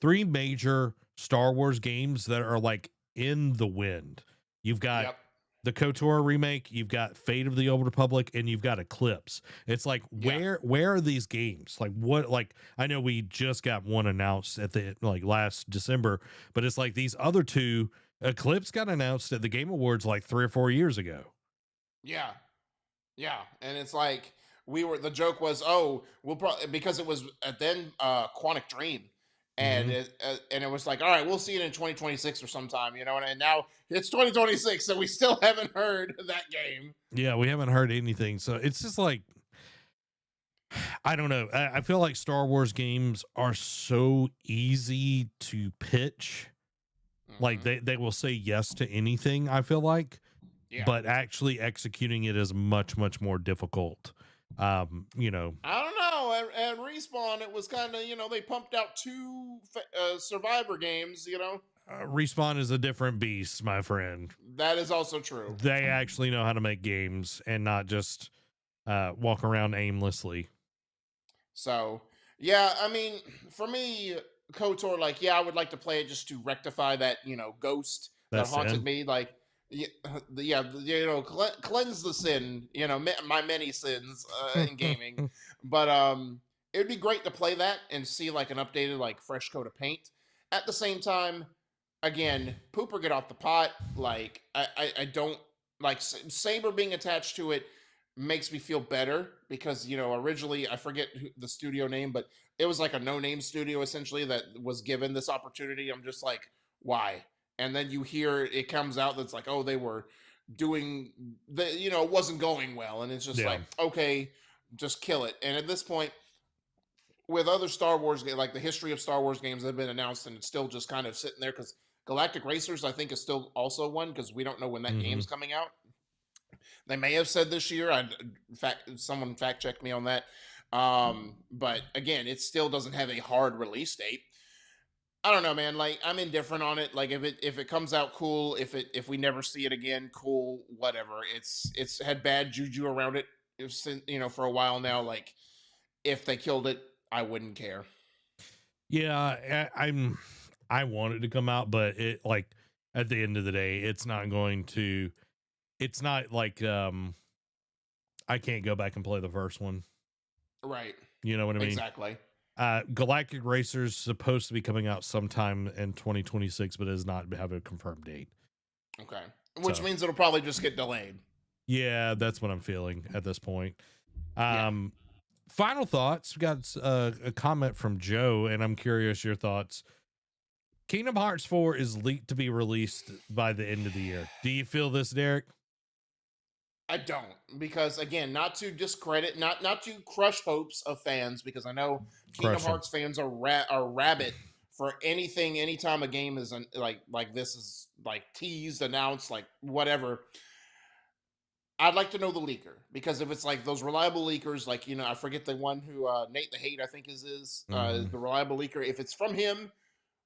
three major Star Wars games that are like in the wind. You've got the KOTOR remake, you've got Fate of the Old Republic, and you've got Eclipse. It's like, where are these games? Like, what, like, I know we just got one announced at the, like, last December, but it's like these other two, Eclipse got announced at the Game Awards like 3 or 4 years ago. Yeah. Yeah. And it's like, the joke was, oh, we'll probably, because it was then Quantic Dream. And it was like, all right, we'll see it in 2026 or sometime, and now it's 2026, so we still haven't heard that game. Yeah, we haven't heard anything. So it's just like, I don't know. I feel like Star Wars games are so easy to pitch. Like, they will say yes to anything, I feel like. Yeah. But actually executing it is much, much more difficult. You know, I don't know. At Respawn, it was kind of, they pumped out two Survivor games. Respawn is a different beast, my friend. That is also true. They actually know how to make games and not just walk around aimlessly. So yeah, I mean, for me, KOTOR, like, yeah, I would like to play it just to rectify that, ghost that That's haunted sin. me. Like, yeah, cleanse the sin, my many sins in gaming. But it would be great to play that and see like an updated, like fresh coat of paint. At the same time, again, poop or get off the pot. Like, I don't like Saber being attached to it makes me feel better because originally I forget the studio name, but it was like a no-name studio essentially that was given this opportunity. I'm just like, why? And then you hear it comes out that's like, oh, they were doing it wasn't going well, and it's just Yeah. like, okay, just kill it. And at this point, with other Star Wars games, like the history of Star Wars games that have been announced, and it's still just kind of sitting there because Galactic Racers, I think, is still also one because we don't know when that Hmm. game's coming out. They may have said this year. In fact, someone fact checked me on that. But again, it still doesn't have a hard release date. I don't know, man. Like, I'm indifferent on it. Like, if it comes out, cool. If we never see it again, cool. Whatever. It's had bad juju around it. For a while now. Like, if they killed it, I wouldn't care. Yeah, I want it to come out, but it like at the end of the day, it's not going to. It's not like I can't go back and play the first one. Right. You know what I mean? Exactly. Galactic Racers supposed to be coming out sometime in 2026, but does not have a confirmed date. Okay. Which So means it'll probably just get delayed. yeah, that's what I'm feeling at this point. Yeah. Um, Final thoughts. We got a comment from Joe, and I'm curious your thoughts. Kingdom Hearts 4 is leaked to be released by the end of the year. Do you feel this, Derek? I don't, because again, not to discredit, not to crush hopes of fans, because I know Kingdom Crush them. Hearts fans are rabid for anything. Anytime a game is like this is like teased, announced, like whatever. I'd like to know the leaker, because if it's like those reliable leakers, like I forget the one who Nate the Hate, I think is Mm-hmm. the reliable leaker. If it's from him,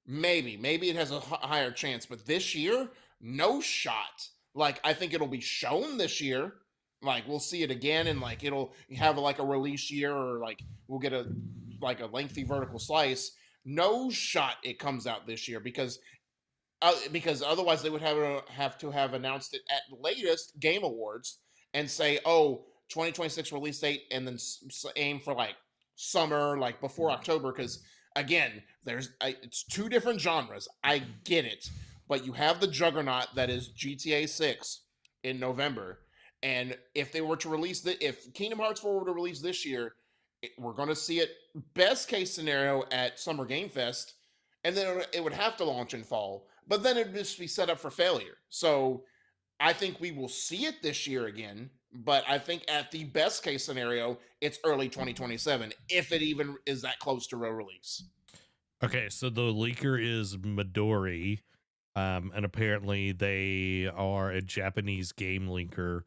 maybe it has a higher chance. But this year, no shot. Like, I think it'll be shown this year. Like, we'll see it again, and like it'll have like a release year, or like we'll get a lengthy vertical slice. No shot it comes out this year, because otherwise they would have to have announced it at latest Game Awards and say, oh, 2026 release date, and then aim for like summer, like before October. Because again, it's two different genres. I get it, but you have the juggernaut that is GTA 6 in November, and if they were to if Kingdom Hearts 4 were to release this year, we're going to see it best case scenario at Summer Game Fest, and then it would have to launch in fall, but then it'd just be set up for failure. So I think we will see it this year again, but I think at the best case scenario, it's early 2027, if it even is that close to a release. Okay, so the leaker is Midori, and apparently they are a Japanese game leaker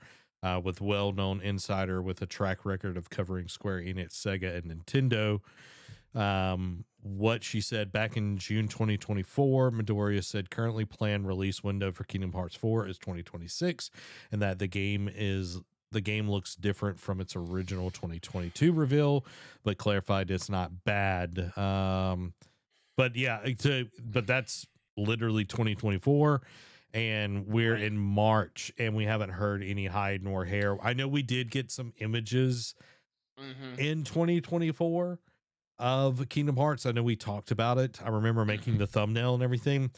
with well-known insider with a track record of covering Square Enix, Sega, and Nintendo. What she said back in June 2024, Midoriya said currently planned release window for Kingdom Hearts 4 is 2026, and that the game looks different from its original 2022 reveal, but clarified it's not bad. But yeah, but that's literally 2024, and we're Right. in March, and we haven't heard any hide nor hair. I know we did get some images Mm-hmm. in 2024 of Kingdom Hearts. I know we talked about it. I remember making Mm-hmm. the thumbnail and everything.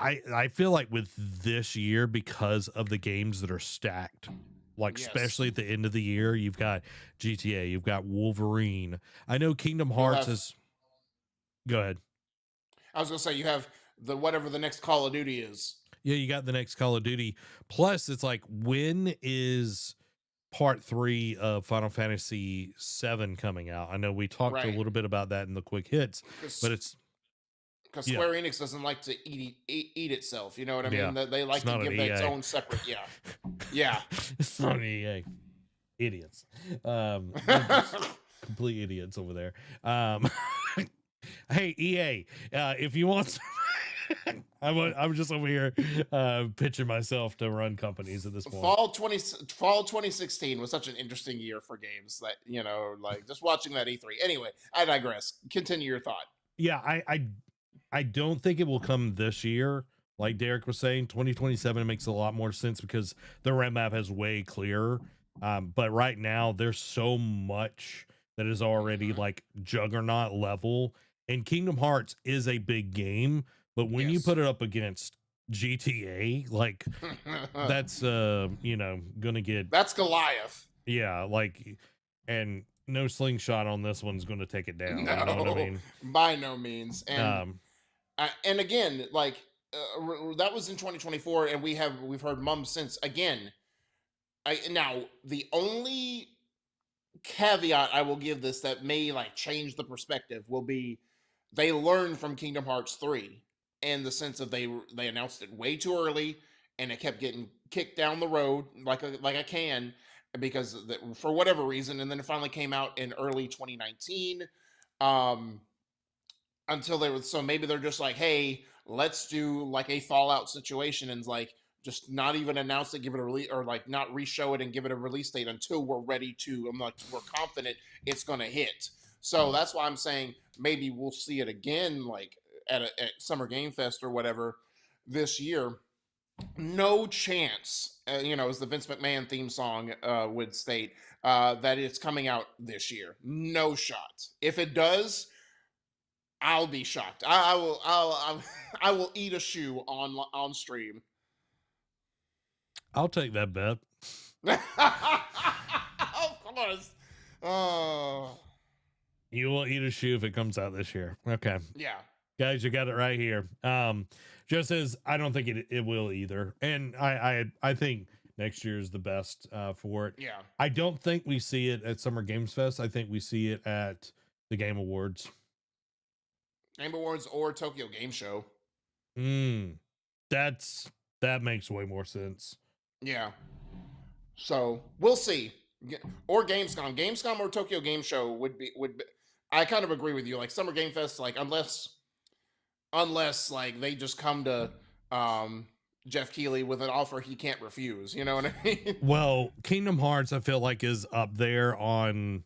I feel like with this year, because of the games that are stacked, like Yes. especially at the end of the year, you've got GTA, you've got Wolverine. I know Kingdom You'll Hearts have, is. Go ahead. I was going to say, you have the whatever the next Call of Duty is. Yeah, you got the next Call of Duty. Plus, it's like, when is part 3 of Final Fantasy 7 coming out? I know we talked a Right. little bit about that in the quick hits, but Because it's yeah, Square Enix doesn't like to eat itself. You know what I yeah. mean? They It's like to not an give that its EA. own separate. Yeah. Yeah. It's not an EA. idiots. They're just complete idiots over there. Hey, EA, if you want some, I'm just over here pitching myself to run companies at this point. Fall 2016 was such an interesting year for games that, like just watching that E3. Anyway, I digress. Continue your thought. Yeah, I don't think it will come this year. Like Derek was saying, 2027 makes a lot more sense because the roadmap is way clearer. But right now, there's so much that is already like juggernaut level, and Kingdom Hearts is a big game. But when you Yes. put it up against GTA, like that's gonna get That's Goliath. yeah, like, and no slingshot on this one's gonna take it down. You know what I No, mean? by no means. And again, like that was in 2024, and we've heard mums since. Again, now the only caveat I will give this that may like change the perspective will be they learned from Kingdom Hearts 3 in the sense of they announced it way too early and it kept getting kicked down the road like a can because for whatever reason, and then it finally came out in early 2019. um until they were, so maybe they're just like, hey, let's do like a Fallout situation and like just not even announce it, give it a release, or like not re-show it and give it a release date until we're ready to. I'm like, we're confident it's gonna hit. So that's why I'm saying maybe we'll see it again, like at Summer Game Fest or whatever this year. No chance, as the Vince McMahon theme song would state, that it's coming out this year. No shot. If it does, I'll be shocked. I will eat a shoe on stream. I'll take that bet. Of course. Oh, You will eat a shoe if it comes out this year. Okay. yeah. Guys, you got it right here. Just as I don't think it will either. And I think next year is the best for it. Yeah. I don't think we see it at Summer Games Fest. I think we see it at the Game Awards. Game Awards or Tokyo Game Show. That makes way more sense. Yeah. So we'll see. Or Gamescom. Gamescom or Tokyo Game Show would be I kind of agree with you. Like Summer Game Fest, like unless like they just come to Jeff Keighley with an offer he can't refuse. You know what I mean? Well, Kingdom Hearts, I feel like, is up there on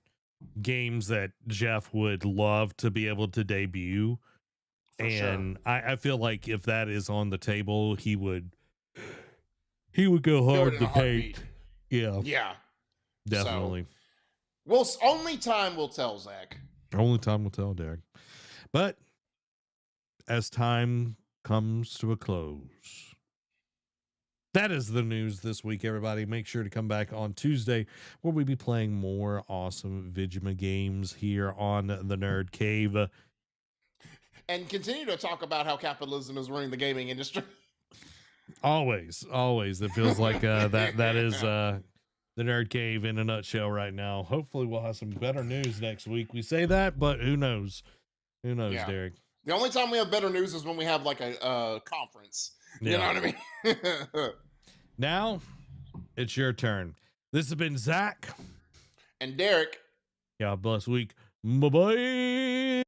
games that Jeff would love to be able to debut. For And sure. I feel like if that is on the table, he would go Do hard it in to a heartbeat. paint. Yeah, Yeah. definitely. So, only time will tell, Zach. Only time will tell, Derek. But as time comes to a close, that is the news this week, everybody. Make sure to come back on Tuesday where we'll be playing more awesome Vigima games here on the Nerd Cave. And continue to talk about how capitalism is ruining the gaming industry. Always. It feels like that is the Nerd Cave in a nutshell right now. Hopefully we'll have some better news next week. We say that, but who knows? Who knows, Yeah. Derek? The only time we have better news is when we have like a conference. You know what I mean? Now it's your turn. This has been Zach and Derek. God bless week. Bye-bye.